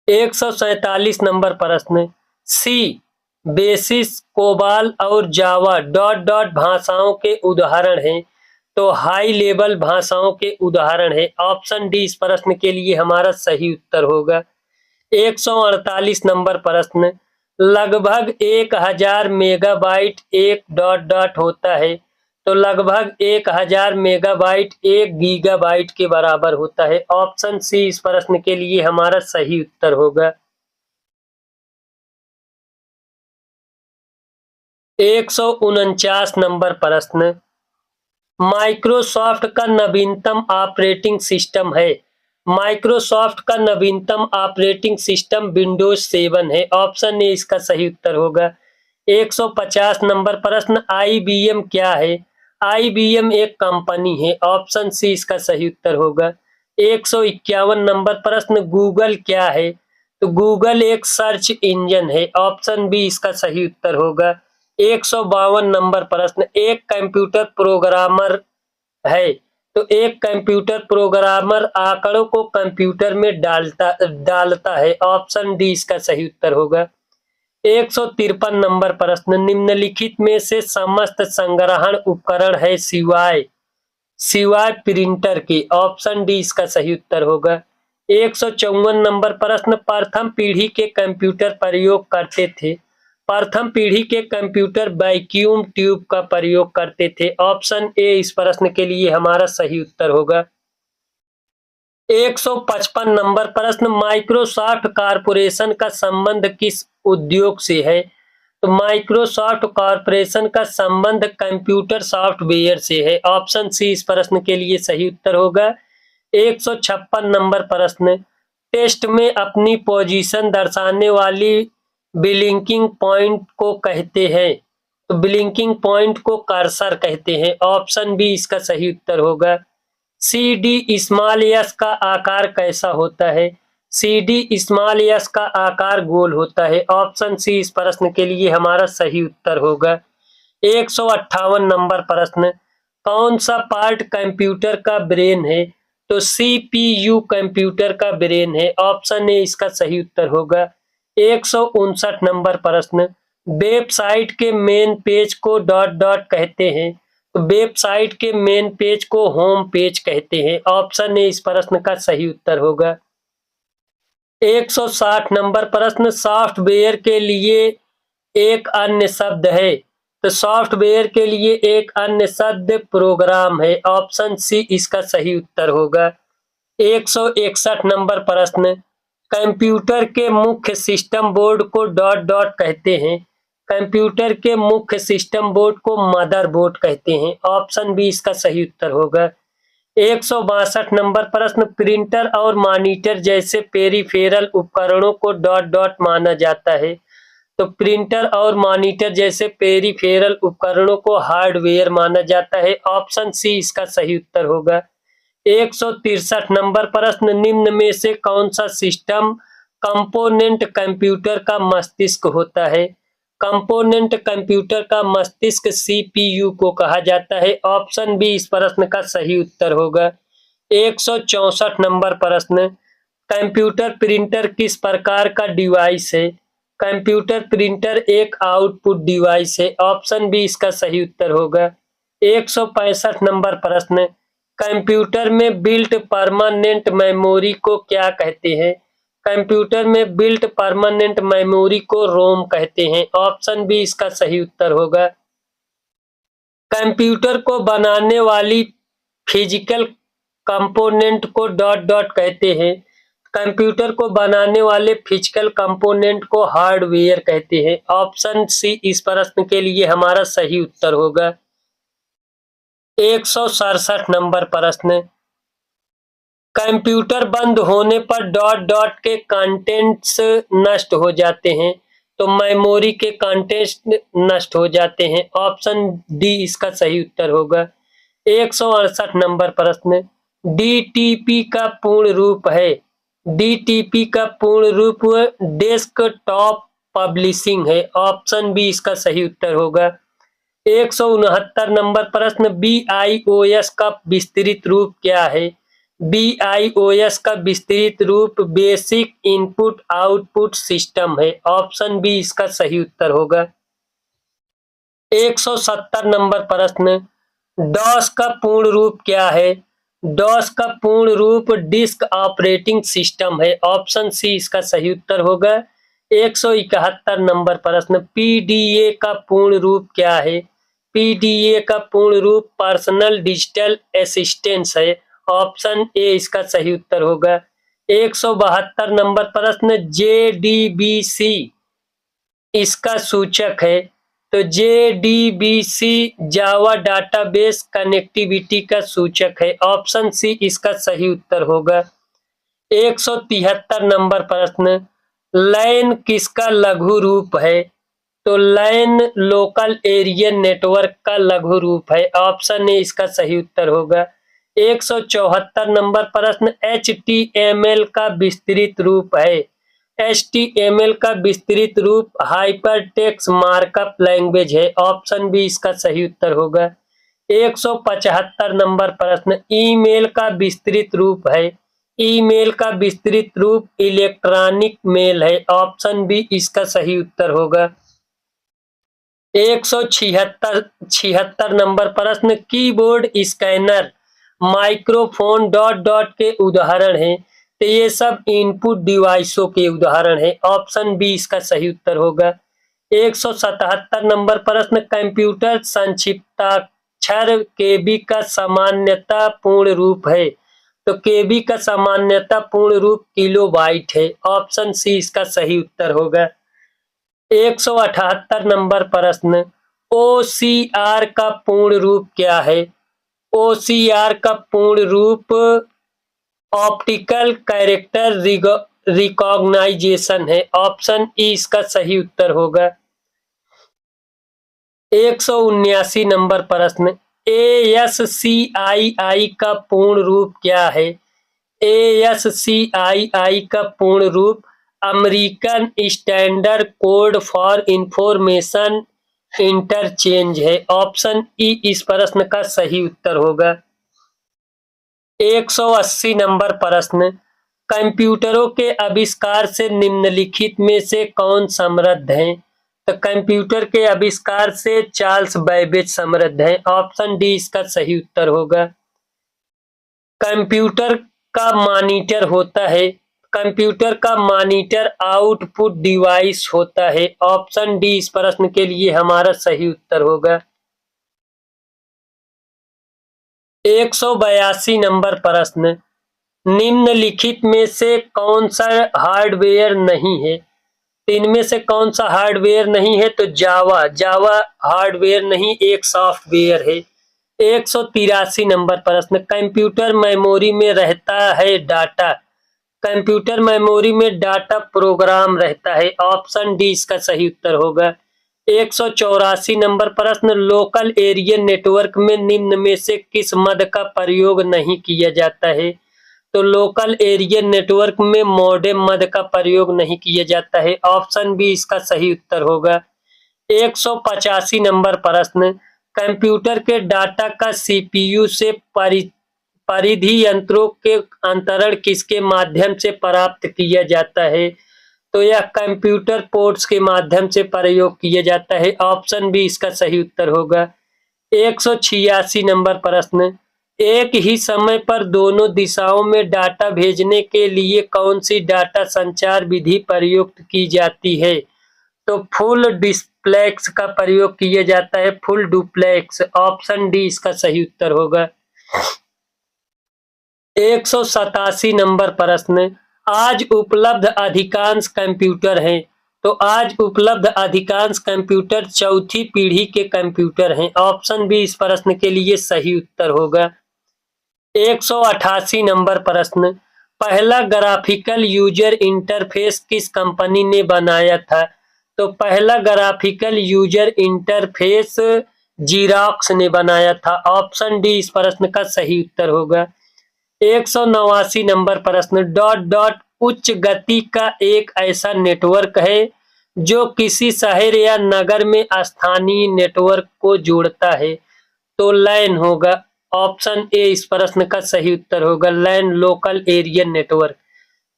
147 नंबर प्रश्न, सी, बेसिस, कोबाल और जावा डॉट डॉट भाषाओं के उदाहरण हैं। तो हाई लेवल भाषाओं के उदाहरण है। ऑप्शन डी इस प्रश्न के लिए हमारा सही उत्तर होगा। 148 नंबर प्रश्न, लगभग 1000 मेगाबाइट एक डॉट डॉट होता है। तो लगभग 1000 मेगाबाइट 1 गीगाबाइट के बराबर होता है। ऑप्शन सी इस प्रश्न के लिए हमारा सही उत्तर होगा। 149 नंबर प्रश्न, माइक्रोसॉफ्ट का नवीनतम ऑपरेटिंग सिस्टम है। माइक्रोसॉफ्ट का नवीनतम ऑपरेटिंग सिस्टम विंडोज 7 है। ऑप्शन ए इसका सही उत्तर होगा। 150 नंबर प्रश्न, आईबीएम क्या है। आईबीएम एक कंपनी है। ऑप्शन सी इसका सही उत्तर होगा। 151 नंबर प्रश्न, गूगल क्या है। तो गूगल एक सर्च इंजन है। ऑप्शन बी इसका सही उत्तर होगा। 152 नंबर प्रश्न, एक कंप्यूटर प्रोग्रामर है। तो एक कंप्यूटर प्रोग्रामर आंकड़ों को कंप्यूटर में डालता है। ऑप्शन डी इसका सही उत्तर होगा। 153 नंबर प्रश्न, निम्नलिखित में से समस्त संग्रहण उपकरण है सिवाय सिवाय प्रिंटर के। ऑप्शन डी इसका सही उत्तर होगा। 154 नंबर प्रश्न, प्रथम पीढ़ी के कंप्यूटर प्रयोग करते थे। प्रथम पीढ़ी के कंप्यूटर वैक्यूम ट्यूब का प्रयोग करते थे। ऑप्शन ए इस प्रश्न के लिए हमारा सही उत्तर होगा। 155 नंबर प्रश्न, माइक्रोसॉफ्ट कॉरपोरेशन का संबंध किस उद्योग से है। तो माइक्रोसॉफ्ट कॉरपोरेशन का संबंध कंप्यूटर सॉफ्टवेयर से है। ऑप्शन सी इस प्रश्न के लिए सही उत्तर होगा। 156 नंबर प्रश्न, टेस्ट में अपनी पोजीशन दर्शाने वाली ब्लिंकिंग पॉइंट को कहते हैं। तो ब्लिंकिंग पॉइंट को कर्सर कहते हैं। ऑप्शन बी इसका सही उत्तर होगा। सी डी स्मॉल एस का आकार कैसा होता है। सी डी स्मॉल एस का आकार गोल होता है। ऑप्शन सी इस प्रश्न के लिए हमारा सही उत्तर होगा। 158 नंबर प्रश्न, कौन सा पार्ट कंप्यूटर का ब्रेन है? तो CPU कंप्यूटर का ब्रेन है। ऑप्शन ए इसका सही उत्तर होगा। 159 नंबर प्रश्न, वेबसाइट के main page co dot dot कहते हैं। तो वेबसाइट के मेन पेज को होम पेज कहते हैं। ऑप्शन ए इस प्रश्न का सही उत्तर होगा। 160 नंबर प्रश्न, सॉफ्टवेयर के लिए एक अन्य शब्द है। तो सॉफ्टवेयर के लिए एक अन्य शब्द प्रोग्राम है। ऑप्शन सी इसका सही उत्तर होगा। 161 नंबर प्रश्न, कंप्यूटर के मुख्य system board co dot dot कहते हैं। कंप्यूटर के मुख्य सिस्टम बोर्ड को मदरबोर्ड कहते हैं। ऑप्शन बी इसका सही उत्तर होगा। 162 नंबर प्रश्न, प्रिंटर और मॉनिटर जैसे पेरिफेरल उपकरणों को डॉट डॉट माना जाता है। तो प्रिंटर और मॉनिटर जैसे पेरिफेरल उपकरणों को हार्डवेयर माना जाता है। ऑप्शन सी इसका सही उत्तर होगा। 163 नंबर प्रश्न, निम्न में से कौन सा सिस्टम कंपोनेंट कंप्यूटर का मस्तिष्क होता है? कंपोनेंट कंप्यूटर का मस्तिष्क CPU को कहा जाता है। ऑप्शन बी इस प्रश्न का सही उत्तर होगा। 164 नंबर प्रश्न, कंप्यूटर प्रिंटर किस प्रकार का डिवाइस है? कंप्यूटर प्रिंटर एक आउटपुट डिवाइस है। ऑप्शन बी इसका सही उत्तर होगा। 165 नंबर प्रश्न, कंप्यूटर में बिल्ट परमानेंट मेमोरी को क्या कहते हैं? कंप्यूटर में बिल्ट परमानेंट मेमोरी को रोम कहते हैं। ऑप्शन बी इसका सही उत्तर होगा। कंप्यूटर को बनाने वाली physical component co dot dot कहते हैं। कंप्यूटर को बनाने वाले फिजिकल कंपोनेंट को हार्डवेयर कहते हैं। ऑप्शन सी इस प्रश्न के लिए हमारा सही उत्तर होगा। 167 नंबर प्रश्न, कंप्यूटर बंद होने पर डॉट डॉट के कंटेंट्स नष्ट हो जाते हैं। तो मेमोरी के कंटेंट्स नष्ट हो जाते हैं। ऑप्शन डी इसका सही उत्तर होगा। 168 नंबर प्रश्न, DTP का पूर्ण रूप है। DTP का पूर्ण रूप डेस्कटॉप पब्लिशिंग है। ऑप्शन बी इसका सही उत्तर होगा। 169 नंबर प्रश्न, BIOS का विस्तृत रूप क्या है? BIOS का विस्तृत रूप बेसिक इनपुट आउटपुट सिस्टम है। ऑप्शन बी इसका सही उत्तर होगा। 170 नंबर प्रश्न, DOS का पूर्ण रूप क्या है? DOS का पूर्ण रूप डिस्क ऑपरेटिंग सिस्टम है। ऑप्शन सी इसका सही उत्तर होगा। 171 नंबर प्रश्न, PDA का पूर्ण रूप क्या है? PDA का पूर्ण रूप पर्सनल डिजिटल असिस्टेंस है। ऑप्शन ए इसका सही उत्तर होगा। 172 नंबर प्रश्न, JDBC इसका सूचक है। तो JDBC जावा डाटाबेस कनेक्टिविटी का सूचक है। ऑप्शन सी इसका सही उत्तर होगा। 173 नंबर प्रश्न, लैन किसका लघु रूप है? तो लैन लोकल एरिया नेटवर्क का लघु रूप है। ऑप्शन ए इसका सही उत्तर होगा। 174 नंबर प्रश्न, HTML का विस्तृत रूप है। HTML का विस्तृत रूप हाइपरटेक्स्ट मार्कअप लैंग्वेज है। ऑप्शन बी इसका सही उत्तर होगा। 175 नंबर प्रश्न, ईमेल का विस्तृत रूप है। ईमेल का विस्तृत रूप इलेक्ट्रॉनिक मेल है। ऑप्शन बी इसका सही उत्तर होगा। 176 नंबर प्रश्न, keyboard scanner microphone dot dot के उदाहरण हैं। तो ये सब इनपुट डिवाइसों के उदाहरण हैं। ऑप्शन बी इसका सही उत्तर होगा। 177 नंबर प्रश्न, कंप्यूटर संक्षिप्ताक्षर केबी का सामान्यता पूर्ण रूप है। तो केबी का सामान्यता पूर्ण रूप किलोबाइट है। ऑप्शन सी इसका सही उत्तर होगा। 178 नंबर प्रश्न, OCR का पूर्ण रूप क्या है? OCR का पूर्ण रूप ऑप्टिकल कैरेक्टर रिकॉग्नाइजेशन है। ऑप्शन ई इसका सही उत्तर होगा। 179 नंबर प्रश्न, ASCII का पूर्ण रूप क्या है? ASCII का पूर्ण रूप American standard code for information interchange है। ऑप्शन ई इस प्रश्न का सही उत्तर होगा। 180 नंबर प्रश्न, कंप्यूटरों के आविष्कार से निम्नलिखित में से कौन समृद्ध है? तो कंप्यूटर के आविष्कार से चार्ल्स बैबेज समृद्ध है। ऑप्शन डी इसका सही उत्तर होगा। कंप्यूटर का मॉनिटर होता है, कंप्यूटर का मॉनिटर आउटपुट डिवाइस होता है। ऑप्शन डी इस प्रश्न के लिए हमारा सही उत्तर होगा। 182 नंबर प्रश्न, निम्नलिखित में से कौन सा हार्डवेयर नहीं है? इनमें से कौन सा हार्डवेयर नहीं है? तो जावा, जावा हार्डवेयर नहीं, एक सॉफ्टवेयर है। 183 नंबर प्रश्न, कंप्यूटर मेमोरी में रहता है डाटा, कंप्यूटर मेमोरी में डाटा प्रोग्राम रहता है। ऑप्शन डी इसका सही उत्तर होगा। 184 नंबर प्रश्न, लोकल एरिया नेटवर्क में निम्न में से किस मद का प्रयोग नहीं किया जाता है? तो लोकल एरिया नेटवर्क में मॉडेम मद का प्रयोग नहीं किया जाता है। ऑप्शन बी इसका सही उत्तर होगा। 185 नंबर प्रश्न, कंप्यूटर के डाटा का सीपीयू से परिधि यंत्रों के अंतरण किसके माध्यम से प्राप्त किया जाता है? तो यह कंप्यूटर पोर्ट्स के माध्यम से प्रयोग किया जाता है। ऑप्शन बी इसका सही उत्तर होगा। 186 नंबर प्रश्न, एक ही समय पर दोनों दिशाओं में डाटा भेजने के लिए कौन सी डाटा संचार विधि प्रयुक्त की जाती है? तो फुल डिस्प्लेक्स का प्रयोग किया जाता है, फुल डुप्लेक्स। ऑप्शन डी इसका सही उत्तर होगा। 187 नंबर प्रश्न, आज उपलब्ध अधिकांश कंप्यूटर हैं, तो आज उपलब्ध अधिकांश कंप्यूटर चौथी पीढ़ी के कंप्यूटर हैं। ऑप्शन बी इस प्रश्न के लिए सही उत्तर होगा। 188 नंबर प्रश्न, पहला ग्राफिकल यूजर इंटरफेस किस कंपनी ने बनाया था? तो पहला ग्राफिकल यूजर इंटरफेस जीरोक्स ने बनाया था। ऑप्शन डी इस प्रश्न का सही उत्तर होगा। 189 नंबर प्रश्न, डॉट डॉट उच्च गति का एक ऐसा नेटवर्क है जो किसी शहर या नगर में स्थानीय नेटवर्क को जोड़ता है। तो लैन होगा। ऑप्शन ए इस प्रश्न का सही उत्तर होगा, लैन लोकल एरिया नेटवर्क।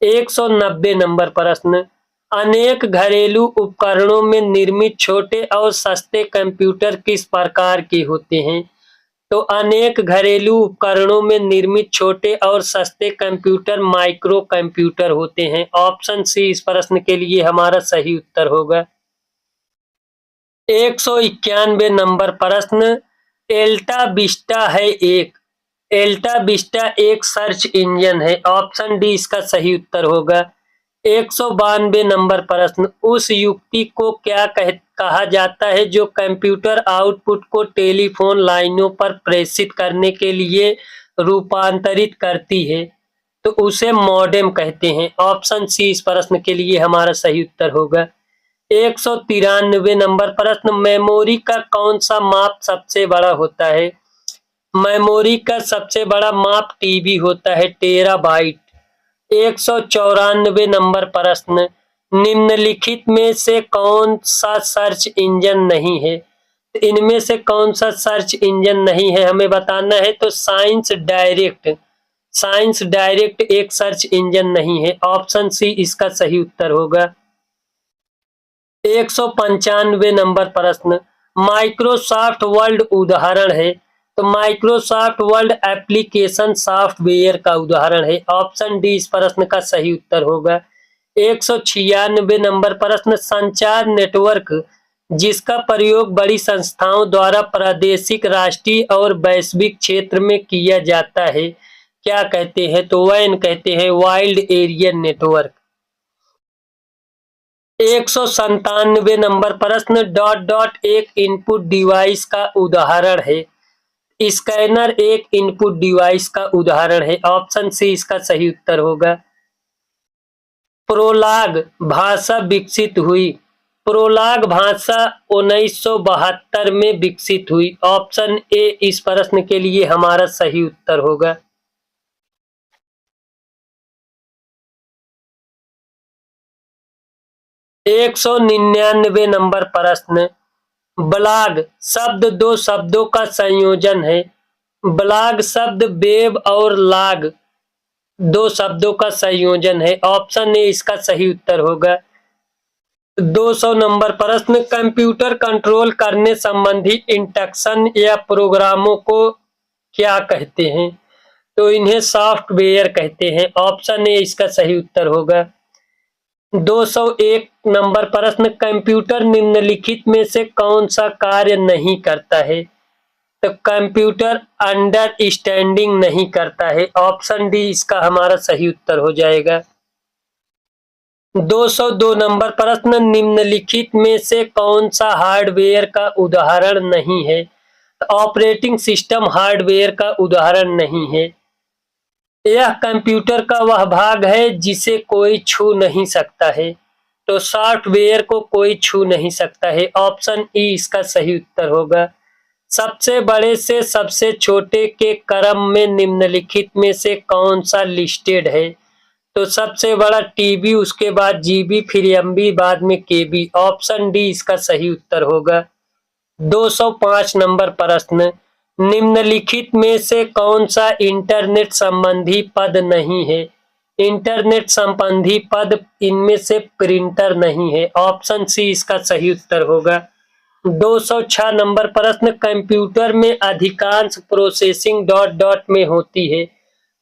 190 नंबर प्रश्न, अनेक घरेलू उपकरणों में निर्मित छोटे और सस्ते कंप्यूटर किस प्रकार के होते हैं? तो अनेक घरेलू उपकरणों में निर्मित छोटे और सस्ते कंप्यूटर माइक्रो कंप्यूटर होते हैं। ऑप्शन सी इस प्रश्न के लिए हमारा सही उत्तर होगा। 191 नंबर प्रश्न, एल्टा विस्टा है एक, एल्टा विस्टा एक सर्च इंजन है। ऑप्शन डी इसका सही उत्तर होगा। 192 नंबर प्रश्न, उस युक्ति को क्या कहा जाता है जो कंप्यूटर आउटपुट को टेलीफोन लाइनों पर प्रेषित करने के लिए रूपांतरित करती है? तो उसे मॉडेम कहते हैं। ऑप्शन सी इस प्रश्न के लिए हमारा सही उत्तर होगा। 193 नंबर प्रश्न, मेमोरी का कौन सा माप सबसे बड़ा होता है? मेमोरी का सबसे बड़ा माप टीबी होता है, टेराबाइट। 194 नंबर प्रश्न, निम्नलिखित में से कौन सा सर्च इंजन नहीं है? इनमें से कौन सा सर्च इंजन नहीं है हमें बताना है। तो साइंस डायरेक्ट, साइंस डायरेक्ट एक सर्च इंजन नहीं है। ऑप्शन सी इसका सही उत्तर होगा। 195 नंबर प्रश्न, माइक्रोसॉफ्ट वर्ड उदाहरण है, तो माइक्रोसॉफ्ट वर्ड एप्लीकेशन सॉफ्टवेयर का उदाहरण है। ऑप्शन डी इस प्रश्न का सही उत्तर होगा। 196 नंबर प्रश्न, संचार नेटवर्क जिसका प्रयोग बड़ी संस्थाओं द्वारा प्रादेशिक, राष्ट्रीय और वैश्विक क्षेत्र में किया जाता है, क्या कहते हैं? तो वैन कहते हैं, वाइल्ड एरिया नेटवर्क। 197 नंबर प्रश्न, डॉट डॉट एक इनपुट डिवाइस का उदाहरण है, स्कैनर एक इनपुट डिवाइस का उदाहरण है। ऑप्शन सी इसका सही उत्तर होगा। प्रोलाग भाषा विकसित हुई, प्रोलाग भाषा 1972 में विकसित हुई। ऑप्शन ए इस प्रश्न के लिए हमारा सही उत्तर होगा। 199 नंबर प्रश्न, ब्लॉग शब्द दो शब्दों का संयोजन है। ब्लॉग शब्द वेब और लॉग दो शब्दों का संयोजन है। ऑप्शन ए इसका सही उत्तर होगा। 200 नंबर प्रश्न, कंप्यूटर कंट्रोल करने संबंधी इंस्ट्रक्शन या प्रोग्रामों को क्या कहते हैं? तो इन्हें सॉफ्टवेयर कहते हैं। ऑप्शन ए इसका सही उत्तर होगा। 201 नंबर प्रश्न, कंप्यूटर निम्नलिखित में से कौन सा कार्य नहीं करता है? तो कंप्यूटर अंडरस्टैंडिंग नहीं करता है। ऑप्शन डी इसका हमारा सही उत्तर हो जाएगा। 202 नंबर प्रश्न, निम्नलिखित में से कौन सा हार्डवेयर का उदाहरण नहीं है? ऑपरेटिंग सिस्टम हार्डवेयर का उदाहरण नहीं है। यह कंप्यूटर का वह भाग है जिसे कोई छू नहीं सकता है। तो सॉफ्टवेयर को कोई छू नहीं सकता है। ऑप्शन ई इसका सही उत्तर होगा। सबसे बड़े से सबसे छोटे के क्रम में निम्नलिखित में से कौन सा लिस्टेड है? तो सबसे बड़ा टीबी, उसके बाद जीबी, फिर एमबी, बाद में केबी। ऑप्शन डी इसका सही उत्तर होगा। 205 नंबर प्रश्न, निम्नलिखित में से कौन सा इंटरनेट संबंधी पद नहीं है? इंटरनेट संबंधी पद इनमें से प्रिंटर नहीं है। ऑप्शन सी इसका सही उत्तर होगा। 206 नंबर प्रश्न, कंप्यूटर में अधिकांश प्रोसेसिंग डॉट डॉट में होती है।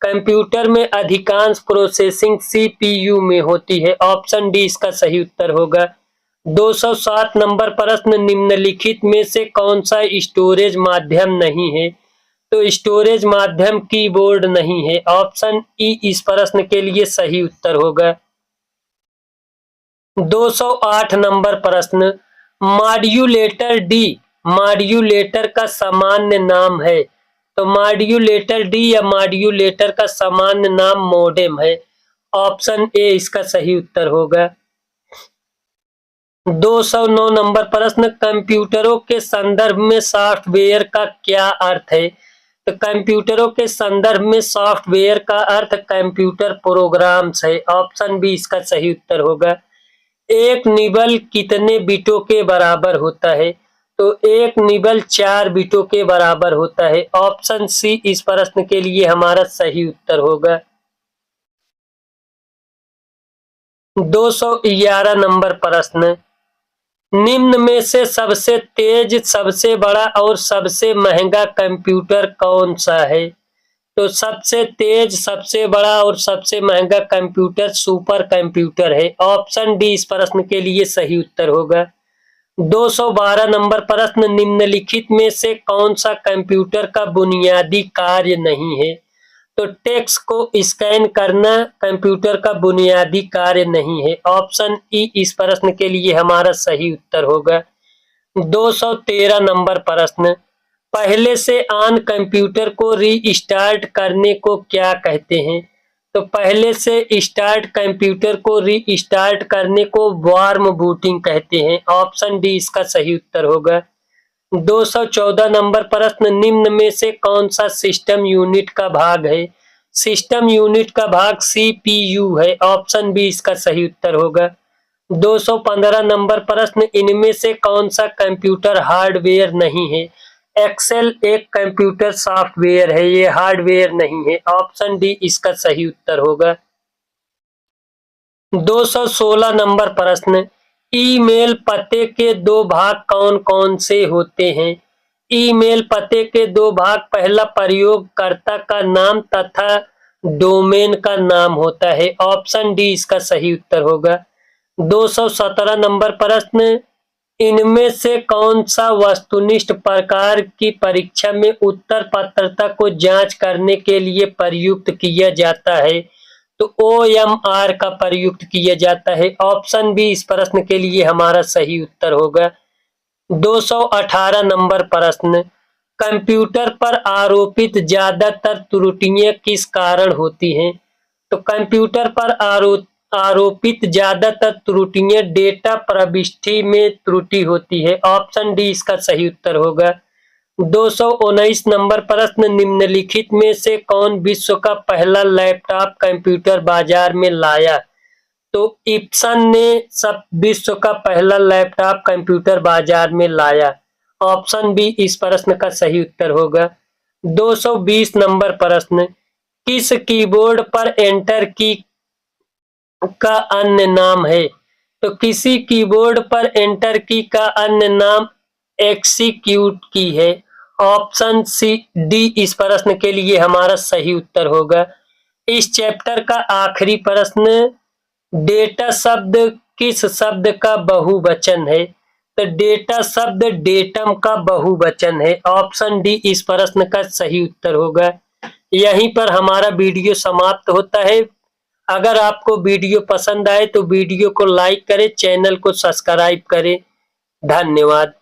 कंप्यूटर में अधिकांश प्रोसेसिंग सीपीयू में होती है। ऑप्शन डी इसका सही उत्तर होगा। 207 नंबर प्रश्न, निम्नलिखित में से कौन सा स्टोरेज माध्यम नहीं है? तो स्टोरेज माध्यम कीबोर्ड नहीं है। ऑप्शन ई इस प्रश्न के लिए सही उत्तर होगा। 208 नंबर प्रश्न, मॉड्यूलेटर डी मॉड्यूलेटर का सामान्य नाम है। तो मॉड्यूलेटर डी या मॉड्यूलेटर का सामान्य नाम मोडेम है। ऑप्शन ए इसका सही उत्तर होगा। 209 नंबर प्रश्न, कंप्यूटरों के संदर्भ में सॉफ्टवेयर का क्या अर्थ है? तो कंप्यूटरों के संदर्भ में सॉफ्टवेयर का अर्थ कंप्यूटर प्रोग्राम्स है। ऑप्शन बी इसका सही उत्तर होगा। एक निबल कितने बिटों के बराबर होता है? तो एक निबल 4 बिटों के बराबर होता है। ऑप्शन सी इस प्रश्न के लिए हमारा सही उत्तर होगा। 211 नंबर प्रश्न, निम्न में से सबसे तेज, सबसे बड़ा और सबसे महंगा कंप्यूटर कौन सा है? तो सबसे तेज, सबसे बड़ा और सबसे महंगा कंप्यूटर सुपर कंप्यूटर है। ऑप्शन डी इस प्रश्न के लिए सही उत्तर होगा। 212 नंबर प्रश्न, निम्नलिखित में से कौन सा कंप्यूटर का बुनियादी कार्य नहीं है? तो टेक्स्ट को स्कैन करना कंप्यूटर का बुनियादी कार्य नहीं है। ऑप्शन ई इस प्रश्न के लिए हमारा सही उत्तर होगा। 213 नंबर प्रश्न, पहले से ऑन कंप्यूटर को रीस्टार्ट करने को क्या कहते हैं? तो पहले से स्टार्ट कंप्यूटर को रीस्टार्ट करने को वार्म बूटिंग कहते हैं। ऑप्शन डी इसका सही उत्तर होगा। 214 नंबर प्रश्न, निम्न में से कौन सा सिस्टम यूनिट का भाग है? सिस्टम यूनिट का भाग सीपीयू है। ऑप्शन बी इसका सही उत्तर होगा। 215 नंबर प्रश्न, इनमें से कौन सा कंप्यूटर हार्डवेयर नहीं है? एक्सेल एक कंप्यूटर सॉफ्टवेयर है, ये हार्डवेयर नहीं है। ऑप्शन डी इसका सही उत्तर होगा। 216 नंबर प्रश्न, ईमेल पते के दो भाग कौन कौन से होते हैं? ईमेल पते के दो भाग, पहला प्रयोगकर्ता का नाम तथा डोमेन का नाम होता है। ऑप्शन डी इसका सही उत्तर होगा। 217 नंबर प्रश्न, इनमें से कौन सा वस्तुनिष्ठ प्रकार की परीक्षा में उत्तर पात्रता को जांच करने के लिए प्रयुक्त किया जाता है? तो OMR का प्रयुक्त किया जाता है। ऑप्शन बी इस प्रश्न के लिए हमारा सही उत्तर होगा। 218 नंबर प्रश्न, कंप्यूटर पर आरोपित ज्यादातर त्रुटियां किस कारण होती हैं? तो कंप्यूटर पर आरोपित ज्यादातर त्रुटियां डेटा प्रविष्टि में त्रुटि होती है। ऑप्शन डी इसका सही उत्तर होगा। 219 नंबर प्रश्न, निम्नलिखित में से कौन विश्व का पहला लैपटॉप कंप्यूटर बाजार में लाया? तो इप्सन ने सब विश्व का पहला लैपटॉप कंप्यूटर बाजार में लाया। ऑप्शन बी इस प्रश्न का सही उत्तर होगा। 220 नंबर प्रश्न, किस कीबोर्ड पर एंटर की का अन्य नाम है? तो किसी कीबोर्ड पर एंटर की का अन्य नाम एक्सीक्यूट की है। ऑप्शन सी डी इस प्रश्न के लिए हमारा सही उत्तर होगा। इस चैप्टर का आखिरी प्रश्न, डेटा शब्द किस शब्द का बहुवचन है? तो डेटा शब्द डेटम का बहुवचन है। ऑप्शन डी इस प्रश्न का सही उत्तर होगा। यहीं पर हमारा वीडियो समाप्त होता है। अगर आपको वीडियो पसंद आए तो वीडियो को लाइक करें, चैनल को सब्सक्राइब करें। धन्यवाद।